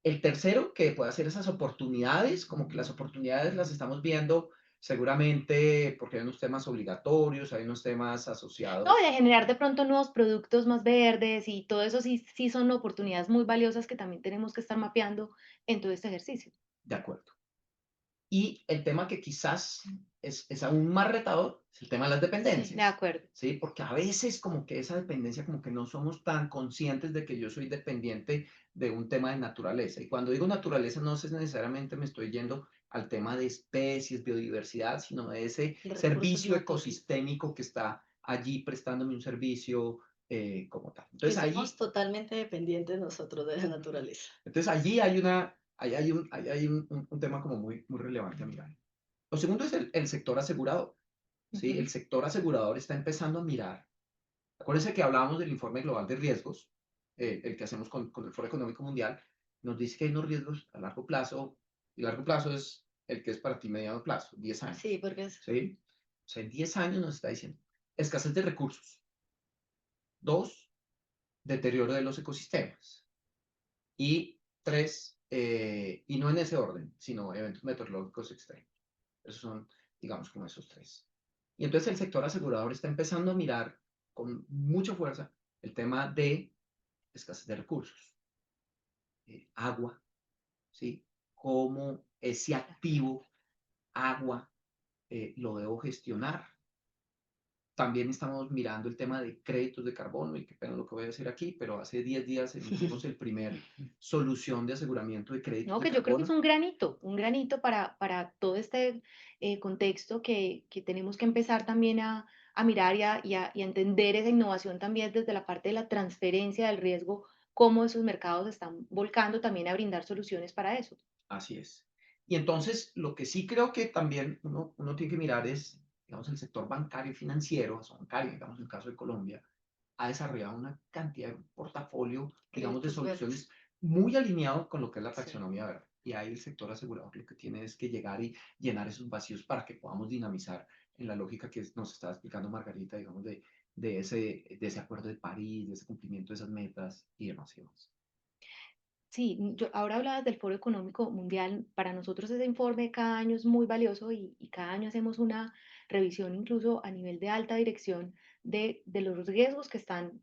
El tercero, que puede hacer esas oportunidades, como que las oportunidades las estamos viendo seguramente porque hay unos temas obligatorios, hay unos temas No, asociados. de generar de pronto nuevos productos más verdes y todo eso sí, sí son oportunidades muy valiosas que también tenemos que estar mapeando en todo este ejercicio. De acuerdo. Y el tema que quizás es aún más retador es el tema de las Sí, de dependencias, acuerdo. ¿sí? Porque a veces como que esa dependencia, como que no somos tan conscientes de que yo soy dependiente de un tema de naturaleza. Y cuando digo naturaleza, no sé necesariamente me estoy yendo al tema de especies, biodiversidad, sino de ese Recursos servicio naturales. ecosistémico que está allí prestándome un servicio como tal. Que Entonces somos ahí totalmente dependientes nosotros de la naturaleza. entonces allí hay una, ahí hay un tema como muy relevante a mirar. Lo segundo es el sector asegurador, ¿sí? El Ujú. sector asegurador está empezando a mirar. Acuérdense que hablábamos del informe global de riesgos, el que hacemos con el Foro Económico Mundial, nos dice que hay unos riesgos a largo plazo, y largo plazo es el que es para ti mediano plazo, 10 Sí, años, porque es ¿sí? O sea, en 10 años nos está diciendo escasez de recursos. Dos, deterioro de los ecosistemas. Y tres, y no en ese orden, sino eventos meteorológicos extremos. Esos son, digamos, como esos tres. Y entonces el sector asegurador está empezando a mirar con mucha fuerza el tema de escasez de recursos, agua, ¿sí? Cómo ese activo, agua, lo debo gestionar. También estamos mirando el tema de créditos de carbono, y qué pena lo que voy a decir aquí, pero hace 10 días emitimos el primer solución de aseguramiento de créditos No, de que yo creo que es carbono. un granito para todo este contexto que tenemos que empezar también a mirar y a entender esa innovación también desde la parte de la transferencia del riesgo, cómo esos mercados están volcando también a brindar soluciones para eso. Así es. Y entonces, lo que sí creo que también uno tiene que mirar es, digamos, el sector bancario y financiero, o sea, bancario, digamos, en el caso de Colombia, ha desarrollado una cantidad de portafolio, digamos, de créditos verdes. soluciones muy alineado con lo que es la Sí. taxonomía verde. Y ahí el sector asegurador lo que tiene es que llegar y llenar esos vacíos para que podamos dinamizar en la lógica que nos estaba explicando Margarita, digamos, de ese acuerdo de París, de ese cumplimiento de esas metas y demás y demás. Sí, yo ahora hablabas del Foro Económico Mundial. Para nosotros ese informe cada año es muy valioso y cada año hacemos una revisión incluso a nivel de alta dirección de los riesgos que están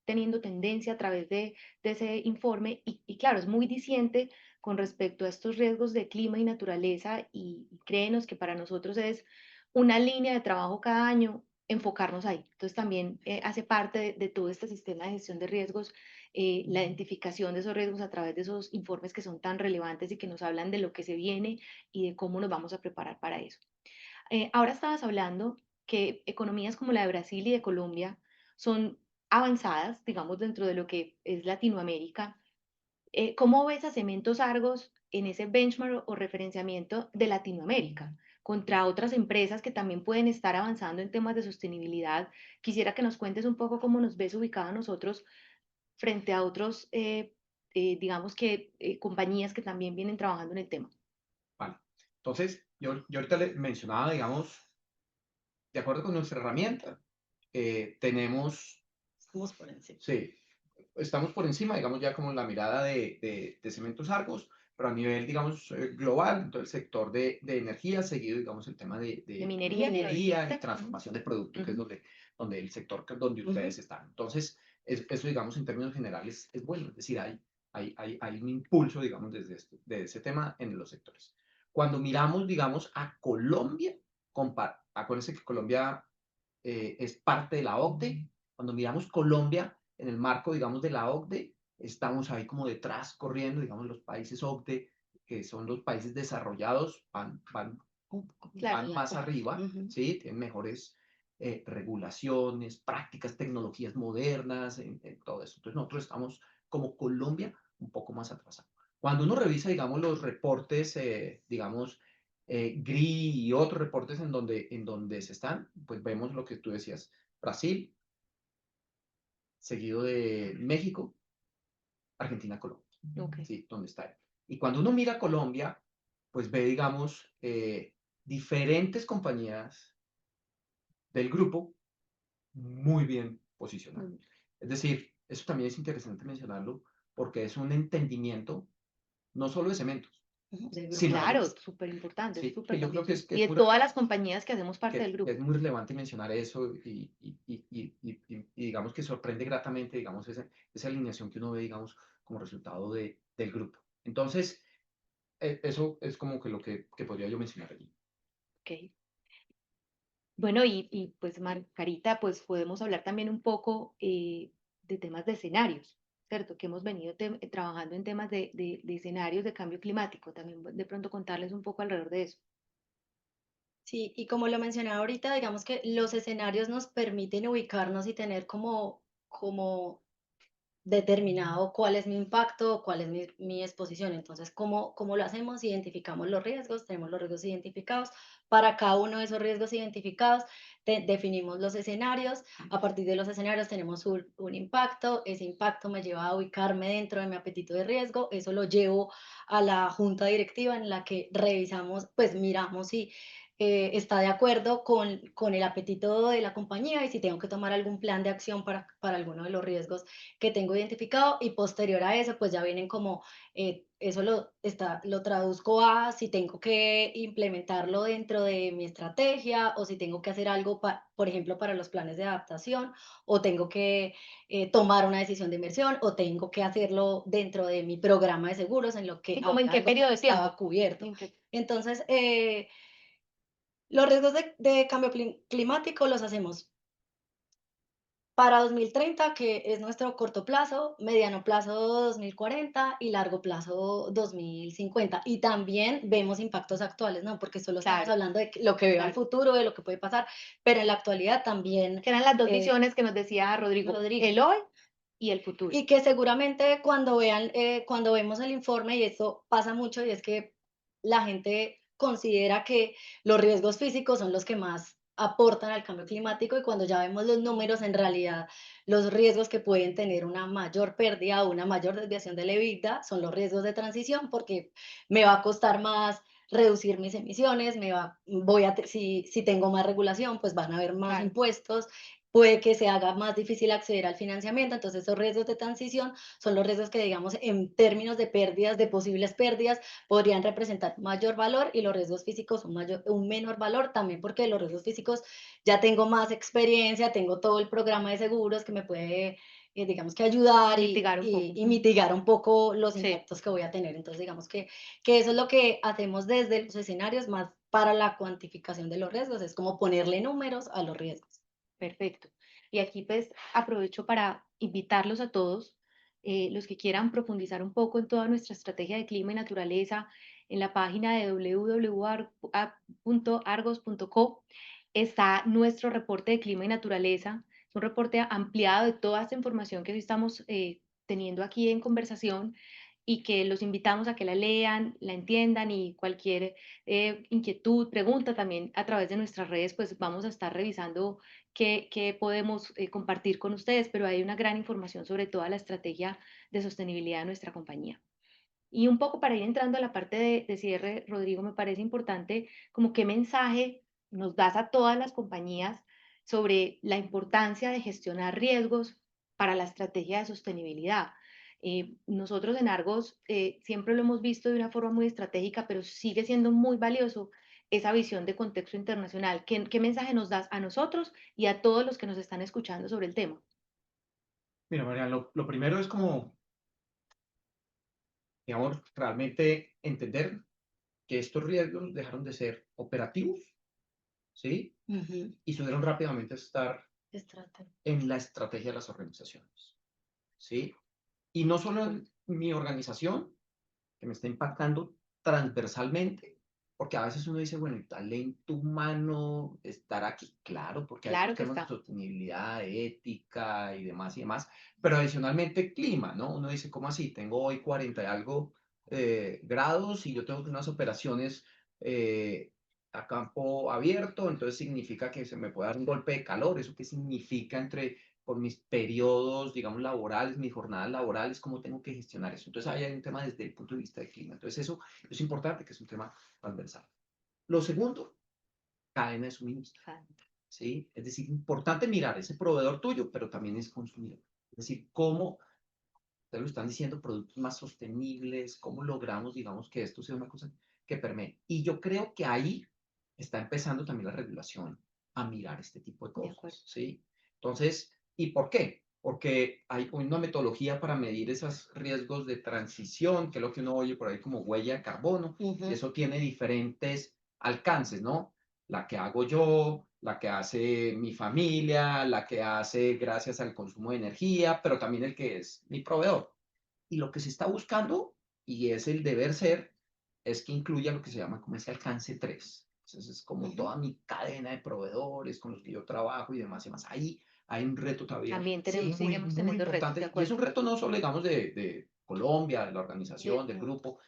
teniendo tendencia a través de ese informe. Y claro, es muy diciente con respecto a estos riesgos de clima y naturaleza y créenos que para nosotros es una línea de trabajo cada año enfocarnos ahí. Entonces también hace parte de todo este sistema de gestión de riesgos la identificación de esos riesgos a través de esos informes que son tan relevantes y que nos hablan de lo que se viene y de cómo nos vamos a preparar para eso. Ahora estabas hablando que economías como la de Brasil y de Colombia son avanzadas, digamos, dentro de lo que es Latinoamérica. ¿Cómo ves a Cementos Argos en ese benchmark o referenciamiento de Latinoamérica contra otras empresas que también pueden estar avanzando en temas de sostenibilidad? Quisiera que nos cuentes un poco cómo nos ves ubicados nosotros frente a otros, digamos que compañías que también vienen trabajando en el tema. Vale. Entonces, yo ahorita le mencionaba, digamos, de acuerdo con nuestra herramienta, tenemos, Estamos por encima. sí, estamos por encima, digamos, ya como en la mirada de Cementos Argos, pero a nivel, digamos, global, en todo el sector de energía, seguido, digamos, el tema De de minería, que lo minería y dijiste. transformación de producto, que es Ujú. donde el sector donde ustedes están. Entonces, eso, digamos, en términos generales, es bueno, es decir, hay un impulso, digamos, de ese tema en los sectores. Cuando miramos, digamos, a Colombia, acuérdense que Colombia es parte de la OCDE. Cuando miramos Colombia en el marco, digamos, de la OCDE, estamos ahí como detrás, corriendo, digamos, los países OCDE, que son los países desarrollados, Claro. van más arriba, ¿sí? Tienen mejores regulaciones, prácticas, tecnologías modernas, en todo eso. Entonces nosotros estamos como Colombia un poco más atrasados. Cuando uno revisa, digamos, los reportes, digamos, GRI y otros reportes en donde se están, pues vemos lo que tú decías, Brasil, seguido de México, Argentina, Colombia, Ok. ¿sí? ¿Dónde está él? Y cuando uno mira Colombia, pues ve, digamos, diferentes compañías del grupo muy bien posicionadas. Mm. Es decir, eso también es interesante mencionarlo porque es un entendimiento no solo de cementos, Del grupo. sino Claro, súper importante, sí, que súper yo creo valioso. que Y es de muy todas las compañías que hacemos parte del que es grupo. muy relevante mencionar eso y digamos que sorprende gratamente, digamos, esa alineación que uno ve, digamos, como resultado del grupo. Entonces, eso es como que lo que podría yo mencionar allí. Ok. Bueno, y pues Margarita, pues podemos hablar también un poco de temas de escenarios, ¿cierto? Que hemos venido trabajando en temas de escenarios de cambio climático, también de pronto contarles un poco alrededor de eso. Sí, y como lo mencionaba ahorita, digamos que los escenarios nos permiten ubicarnos y tener como determinado cuál es mi impacto, cuál es mi exposición. Entonces, ¿cómo lo hacemos? Identificamos los riesgos, tenemos los riesgos identificados. Para cada uno de esos riesgos identificados, definimos los escenarios. A partir de los escenarios tenemos un impacto. Ese impacto me lleva a ubicarme dentro de mi apetito de riesgo. Eso lo llevo a la junta directiva en la que revisamos, pues miramos si está de acuerdo con el apetito de la compañía y si tengo que tomar algún plan de acción para alguno de los riesgos que tengo identificado y posterior a eso, pues ya vienen como, eso lo traduzco a si tengo que implementarlo dentro de mi estrategia o si tengo que hacer algo, por ejemplo, para los planes de adaptación o tengo que tomar una decisión de inversión o tengo que hacerlo dentro de mi programa de seguros en lo que ¿Y como en había qué algo que periodo no de tiempo? estaba cubierto. ¿En qué- Entonces, los riesgos de cambio climático los hacemos para 2030, que es nuestro corto plazo, mediano plazo 2040 y largo plazo 2050. Y también vemos impactos actuales, ¿no? Porque solo estamos Claro, hablando de lo que veo al claro. futuro, de lo que puede pasar, pero en la actualidad también, Que eran las dos eh, visiones que nos decía Rodrigo, Rodrigo. el hoy y el futuro. Y que seguramente cuando vemos el informe, y esto pasa mucho, y es que la gente considera que los riesgos físicos son los que más aportan al cambio climático y cuando ya vemos los números, en realidad los riesgos que pueden tener una mayor pérdida o una mayor desviación de la EBITDA son los riesgos de transición porque me va a costar más reducir mis emisiones, si tengo más regulación, pues van a haber más Claro. impuestos, puede que se haga más difícil acceder al financiamiento. Entonces, esos riesgos de transición son los riesgos que, digamos, en términos de pérdidas, de posibles pérdidas, podrían representar mayor valor y los riesgos físicos un menor valor, también porque los riesgos físicos ya tengo más experiencia, tengo todo el programa de seguros que me puede, digamos que ayudar Mitigar un poco. y mitigar un poco los Sí, impactos que voy a tener. Entonces, digamos que eso es lo que hacemos desde los escenarios más para la cuantificación de los riesgos, es como ponerle números a los riesgos. perfecto. Y aquí pues aprovecho para invitarlos a todos, los que quieran profundizar un poco en toda nuestra estrategia de clima y naturaleza, en la página de www.argos.co está nuestro reporte de clima y naturaleza. Es un reporte ampliado de toda esta información que hoy estamos teniendo aquí en conversación y que los invitamos a que la lean, la entiendan y cualquier inquietud, pregunta también a través de nuestras redes, pues vamos a estar revisando qué podemos compartir con ustedes, pero hay una gran información sobre toda la estrategia de sostenibilidad de nuestra compañía. Y un poco para ir entrando a la parte de cierre, Rodrigo, me parece importante como qué mensaje nos das a todas las compañías sobre la importancia de gestionar riesgos para la estrategia de sostenibilidad. Nosotros en Argos siempre lo hemos visto de una forma muy estratégica, pero sigue siendo muy valioso esa visión de contexto internacional. ¿Qué mensaje nos das a nosotros y a todos los que nos están escuchando sobre el tema? Mira, Mariana, lo primero es como, digamos, realmente entender que estos riesgos dejaron de ser operativos, ¿sí? Ujú. Y subieron rápidamente a estar Estrategia. en la estrategia de las organizaciones, ¿sí? Y no solo en mi organización, que me está impactando transversalmente, porque a veces uno dice, bueno, el talento humano estará aquí, claro, porque hay Claro estos que temas de está. sostenibilidad, ética y demás, pero adicionalmente clima, ¿no? Uno dice, ¿cómo así? Tengo hoy 40 y algo grados y yo tengo unas operaciones eh, a campo abierto, entonces significa que se me puede dar un golpe de calor. ¿Eso qué significa entre por mis periodos, digamos, laborales, mis jornadas laborales, cómo tengo que gestionar eso? Entonces, ahí hay un tema desde el punto de vista del clima. Entonces, eso es importante, que es un tema transversal. Lo segundo, cadena de suministro, ¿sí? Es decir, importante mirar ese proveedor tuyo, pero también es consumidor. Es decir, cómo, ustedes lo están diciendo, productos más sostenibles, cómo logramos, digamos, que esto sea una cosa que permee. Y yo creo que ahí está empezando también la regulación a mirar este tipo de De acuerdo. cosas, ¿sí? Entonces, ¿y por qué? Porque hay una metodología para medir esos riesgos de transición, que es lo que uno oye por ahí como huella de carbono, y eso tiene diferentes alcances, ¿no? La que hago yo, la que hace mi familia, la que hace gracias al consumo de energía, pero también el que es mi proveedor. Y lo que se está buscando, y es el deber ser, es que incluya lo que se llama como ese alcance 3. Entonces es como toda mi cadena de proveedores con los que yo trabajo y demás y demás. Ahí hay un reto todavía También sí, tenemos, muy, seguimos muy teniendo retos, de importante. Y es acuerdo. un reto no solo, digamos, de Colombia, de la organización, del Mundo. grupo,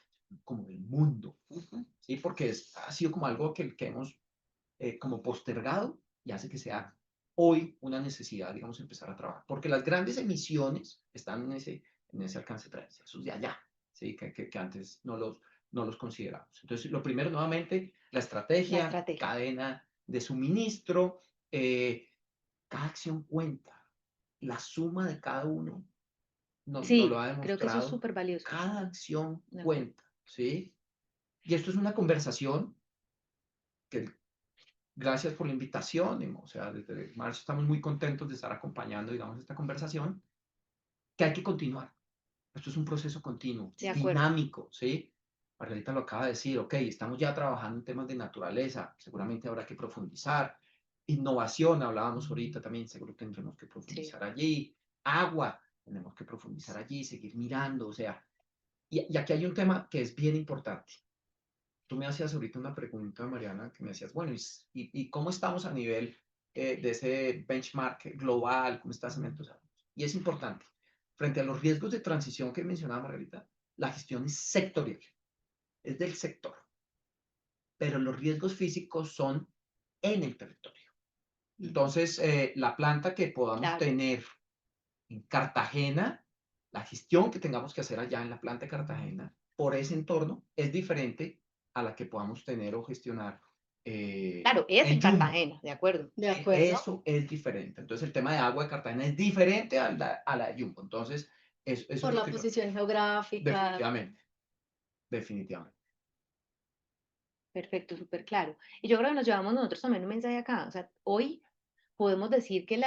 como del mundo. Ujú. ¿Sí? Porque ha sido como algo que hemos como postergado y hace que sea hoy una necesidad, digamos, empezar a trabajar. Porque las grandes emisiones están en ese alcance 3, esos de allá, ¿sí? Que antes no los consideramos. Entonces, lo primero, nuevamente, la La estrategia, estrategia. cadena de suministro, cada acción cuenta. La suma de cada uno nos lo Sí, ha creo que eso es demostrado. súper valioso. Cada acción De acuerdo. cuenta, ¿sí? Y esto es una conversación que gracias por la invitación. O sea, desde marzo estamos muy contentos de estar acompañando, digamos, esta conversación, que hay que continuar. Esto es un proceso continuo, De acuerdo. dinámico, ¿sí? Margarita lo acaba de decir, ok, estamos ya trabajando en temas de naturaleza, seguramente habrá que profundizar. Innovación, hablábamos ahorita también, seguro tendremos que Sí. profundizar allí. Agua, tenemos que profundizar allí, seguir mirando, o sea, y aquí hay un tema que es bien importante. Tú me hacías ahorita una pregunta, Mariana, que me decías, bueno, ¿y cómo estamos a nivel de ese benchmark global? ¿Cómo está hace tantos años? Y es importante, frente a los riesgos de transición que mencionaba Margarita, la gestión es sectorial, es del sector, pero los riesgos físicos son en el territorio. Entonces, la planta que podamos Claro. tener en Cartagena, la gestión que tengamos que hacer allá en la planta de Cartagena por ese entorno es diferente a la que podamos tener o gestionar Claro, es en en Jumbo. Cartagena, de acuerdo. De ¿Sí? acuerdo. Eso es diferente. Entonces, el tema de agua de Cartagena es diferente a la de Jumbo. Entonces, eso es Por lo la que yo... posición geográfica. Definitivamente, definitivamente. Perfecto, súper claro. Y yo creo que nos llevamos nosotros también un mensaje acá. O sea, hoy podemos decir que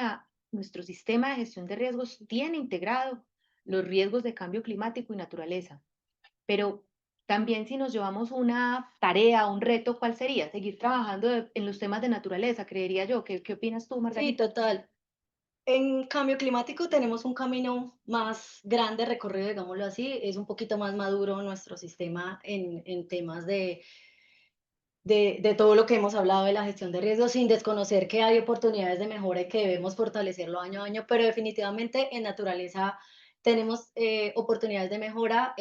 nuestro sistema de gestión de riesgos tiene integrado los riesgos de cambio climático y naturaleza. Pero también si nos llevamos una tarea, un reto, ¿cuál sería? Seguir trabajando en los temas de naturaleza, creería yo. ¿Qué opinas tú, Sí, Margarita? total. En cambio climático tenemos un camino más grande recorrido, digámoslo así. Es un poquito más maduro nuestro sistema en temas de todo lo que hemos hablado de la gestión de riesgos, sin desconocer que hay oportunidades de mejora y que debemos fortalecerlo año a año, pero definitivamente en naturaleza tenemos oportunidades de mejora.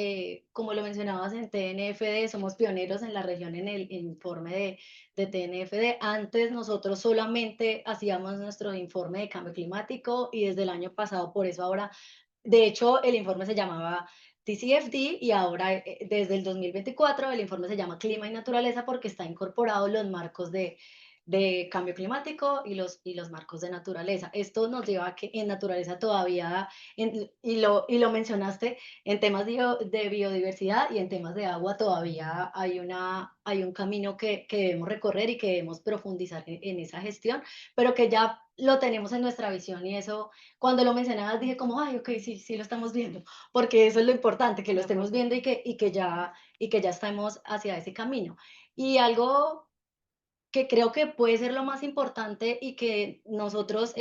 Como lo mencionabas en TNFD, somos pioneros en la región en el informe de TNFD. Antes nosotros solamente hacíamos nuestro informe de cambio climático y desde el año pasado, por eso ahora, de hecho, el informe se llamaba TCFD y ahora desde el 2024 el informe se llama Clima y Naturaleza porque está incorporado los marcos de de cambio climático y los marcos de naturaleza. Esto nos lleva a que en naturaleza todavía, y lo mencionaste, en temas de biodiversidad y en temas de agua todavía hay un camino que debemos recorrer y que debemos profundizar en esa gestión, pero que ya lo tenemos en nuestra visión y eso, cuando lo mencionabas dije como, ay, ok, sí, sí lo estamos viendo, porque eso es lo importante, que lo De estemos acuerdo. viendo y que ya estamos hacia ese camino. Y algo que creo que puede ser lo más importante y que nosotros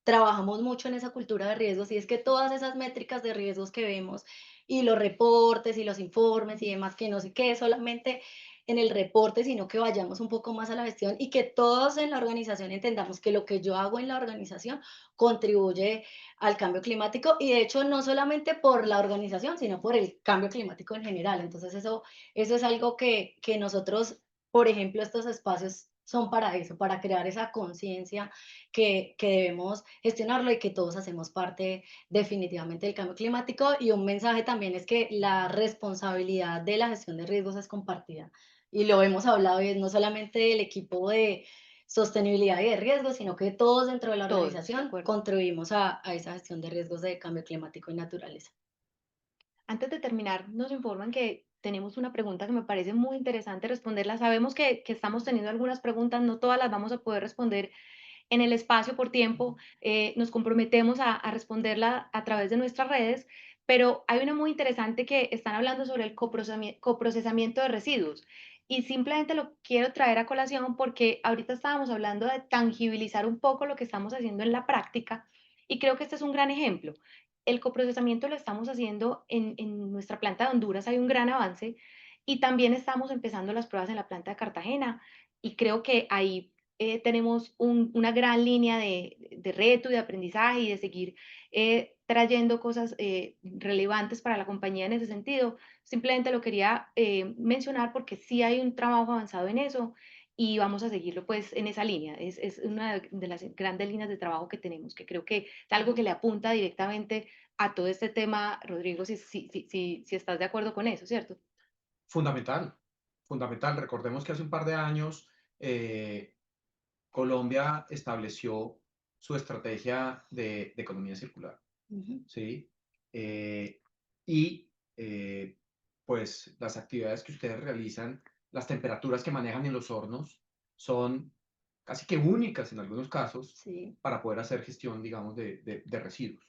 trabajamos mucho en esa cultura de riesgos, y es que todas esas métricas de riesgos que vemos y los reportes y los informes y demás, que no se quede solamente en el reporte, sino que vayamos un poco más a la gestión y que todos en la organización entendamos que lo que yo hago en la organización contribuye al cambio climático y de hecho no solamente por la organización, sino por el cambio climático en general. Entonces eso es algo que nosotros, por ejemplo, estos espacios son para eso, para crear esa conciencia que debemos gestionarlo y que todos hacemos parte definitivamente del cambio climático. Y un mensaje también es que la responsabilidad de la gestión de riesgos es compartida. Y lo hemos hablado, y es no solamente el equipo de sostenibilidad y de riesgos, sino que todos dentro de la Todos, de organización acuerdo. contribuimos a esa gestión de riesgos de cambio climático y naturaleza. Antes de terminar, nos informan que tenemos una pregunta que me parece muy interesante responderla. Sabemos que estamos teniendo algunas preguntas, no todas las vamos a poder responder en el espacio por tiempo. Nos comprometemos a responderla a través de nuestras redes, pero hay una muy interesante que están hablando sobre el coprocesamiento de residuos. Y simplemente lo quiero traer a colación porque ahorita estábamos hablando de tangibilizar un poco lo que estamos haciendo en la práctica y creo que este es un gran ejemplo. El coprocesamiento lo estamos haciendo en nuestra planta de Honduras, hay un gran avance y también estamos empezando las pruebas en la planta de Cartagena y creo que ahí tenemos una gran línea de reto y de aprendizaje y de seguir trayendo cosas relevantes para la compañía en ese sentido. Simplemente lo quería mencionar porque sí hay un trabajo avanzado en eso y vamos a seguirlo pues en esa línea. Es una de las grandes líneas de trabajo que tenemos, que creo que es algo que le apunta directamente a todo este tema, Rodrigo, si estás de acuerdo con eso, ¿cierto? Fundamental, fundamental. Recordemos que hace un par de años eh, Colombia estableció su estrategia de economía circular, Ujú. ¿sí? Eh, y pues las actividades que ustedes realizan, las temperaturas que manejan en los hornos son casi que únicas en algunos casos Sí. para poder hacer gestión, digamos, de residuos.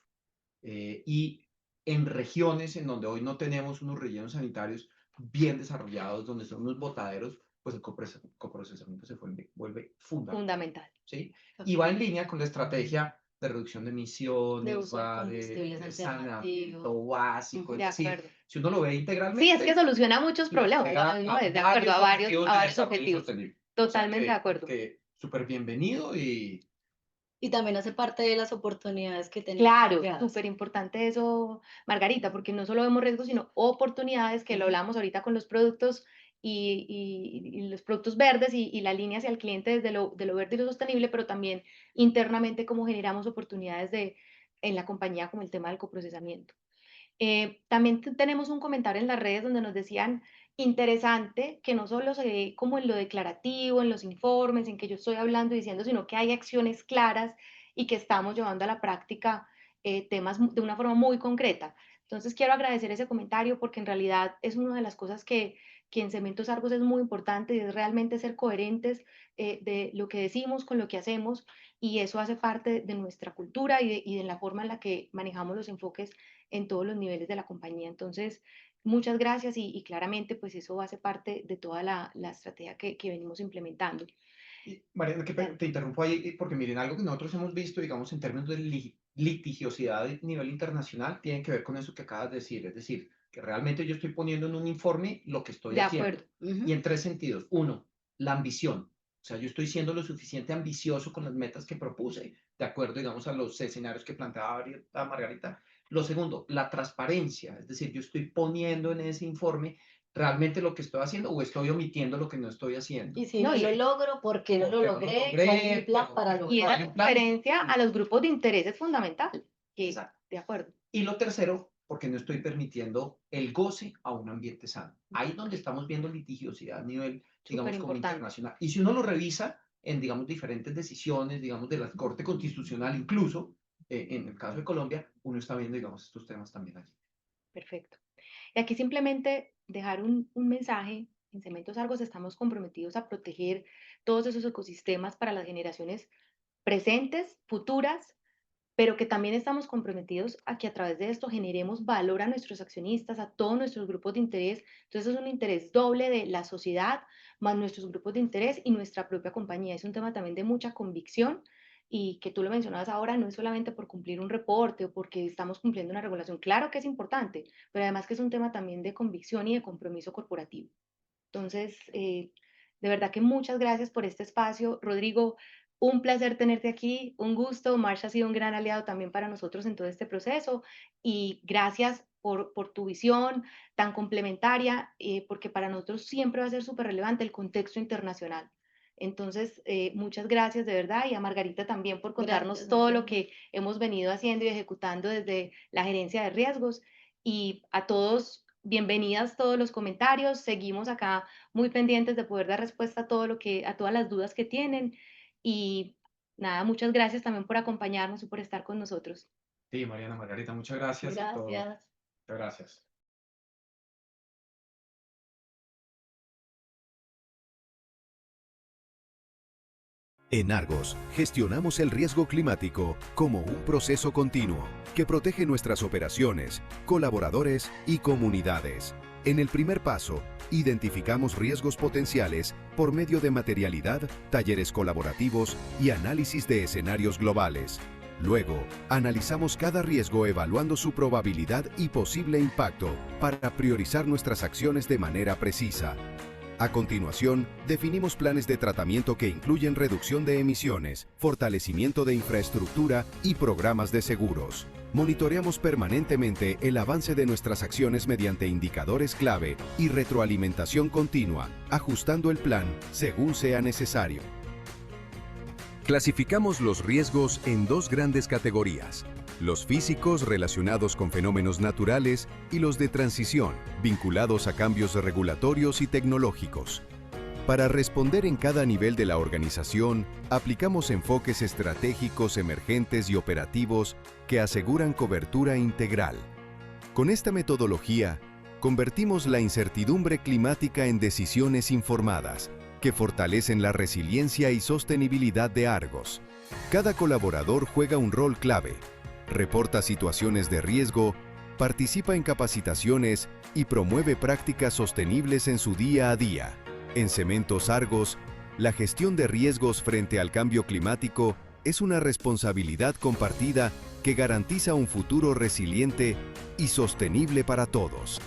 Y en regiones en donde hoy no tenemos unos rellenos sanitarios bien desarrollados, donde son unos botaderos, pues el coprocesamiento vuelve fundamental, Fundamental. ¿sí? Y va en línea con la estrategia de reducción de De emisiones, uso de va de combustibles alternativos. saneamiento básico, Ujú. es De decir, acuerdo. si uno lo ve Sí, es que integralmente, soluciona muchos le problemas, pega ¿no? a De acuerdo, varios objetivos a de varios desarrollo objetivos. sostenible. O sea Totalmente de acuerdo. que súper bienvenido y Y también hace parte de las oportunidades que tenemos Claro, creadas. súper importante eso, Margarita, porque no solo vemos riesgos, sino oportunidades, que lo Ujú. hablamos ahorita con los productos y los productos verdes y la línea hacia el cliente desde de lo verde y lo sostenible, pero también internamente cómo generamos oportunidades en la compañía, como el tema del coprocesamiento. También tenemos un comentario en las redes donde nos decían, interesante que no solo se ve como en lo declarativo, en los informes, en que yo estoy hablando y diciendo, sino que hay acciones claras y que estamos llevando a la práctica temas de una forma muy concreta. Entonces quiero agradecer ese comentario porque en realidad es una de las cosas que en Cementos Argos es muy importante y es realmente ser coherentes de lo que decimos con lo que hacemos y eso hace parte de nuestra cultura y de la forma en la que manejamos los enfoques en todos los niveles de la compañía. Entonces, muchas gracias y claramente pues eso hace parte de toda la estrategia que venimos implementando. Y, Mariana, que Bien. te interrumpo ahí, porque miren, algo que nosotros hemos visto, digamos, en términos de litigiosidad a nivel internacional, tiene que ver con eso que acabas de decir, es decir, que realmente yo estoy poniendo en un informe lo que estoy De haciendo. acuerdo, Y Ujú. en tres sentidos. Uno, la ambición. O sea, yo estoy siendo lo suficiente ambicioso con las metas que propuse, de acuerdo, digamos, a los escenarios que planteaba ahorita Margarita. Lo segundo, la transparencia, es decir, yo estoy poniendo en ese informe realmente lo que estoy haciendo o estoy omitiendo lo que no estoy haciendo. Y si ¿no? no lo logro, ¿por qué no lo Porque no lo logré? ¿Cuál es mi logré, plan para Y pero esa hay lograrlo? un plan. referencia a los grupos de interés es fundamental. Que, Exacto. de acuerdo, Y lo tercero, porque no estoy permitiendo el goce a un ambiente sano. Ahí es donde estamos viendo litigiosidad a nivel, súper digamos, como importante. internacional. Y si uno lo revisa, en, digamos, diferentes decisiones, digamos, de la Corte Constitucional, incluso, en el caso de Colombia, uno está viendo, digamos, estos temas también allí. Perfecto. Y aquí simplemente dejar un mensaje. En Cementos Argos estamos comprometidos a proteger todos esos ecosistemas para las generaciones presentes, futuras, pero que también estamos comprometidos a que a través de esto generemos valor a nuestros accionistas, a todos nuestros grupos de interés. Entonces es un interés doble de la sociedad, más nuestros grupos de interés y nuestra propia compañía. Es un tema también de mucha convicción y que tú lo mencionabas ahora, no es solamente por cumplir un reporte o porque estamos cumpliendo una regulación. Claro que es importante, pero además que es un tema también de convicción y de compromiso corporativo. Entonces, de verdad que muchas gracias por este espacio. Rodrigo, un placer tenerte aquí, un gusto. Marsh ha sido un gran aliado también para nosotros en todo este proceso y gracias por tu visión tan complementaria, porque para nosotros siempre va a ser súper relevante el contexto internacional. Entonces, muchas gracias de verdad y a Margarita también por contarnos Gracias, todo lo Mariana. que hemos venido haciendo y ejecutando desde la gerencia de riesgos y a todos. Bienvenidas todos los comentarios. Seguimos acá muy pendientes de poder dar respuesta a todo lo que, a todas las dudas que tienen. Y nada, muchas gracias también por acompañarnos y por estar con nosotros. Sí, Mariana, Margarita, muchas gracias a todos. Gracias. Muchas gracias. En Argos, gestionamos el riesgo climático como un proceso continuo que protege nuestras operaciones, colaboradores y comunidades. En el primer paso, identificamos riesgos potenciales por medio de materialidad, talleres colaborativos y análisis de escenarios globales. Luego, analizamos cada riesgo evaluando su probabilidad y posible impacto para priorizar nuestras acciones de manera precisa. A continuación, definimos planes de tratamiento que incluyen reducción de emisiones, fortalecimiento de infraestructura y programas de seguros. Monitoreamos permanentemente el avance de nuestras acciones mediante indicadores clave y retroalimentación continua, ajustando el plan según sea necesario. Clasificamos los riesgos en dos grandes categorías: los físicos relacionados con fenómenos naturales y los de transición, vinculados a cambios regulatorios y tecnológicos. Para responder en cada nivel de la organización, aplicamos enfoques estratégicos emergentes y operativos que aseguran cobertura integral. Con esta metodología, convertimos la incertidumbre climática en decisiones informadas, que fortalecen la resiliencia y sostenibilidad de Argos. Cada colaborador juega un rol clave, reporta situaciones de riesgo, participa en capacitaciones y promueve prácticas sostenibles en su día a día. En Cementos Argos, la gestión de riesgos frente al cambio climático es una responsabilidad compartida que garantiza un futuro resiliente y sostenible para todos.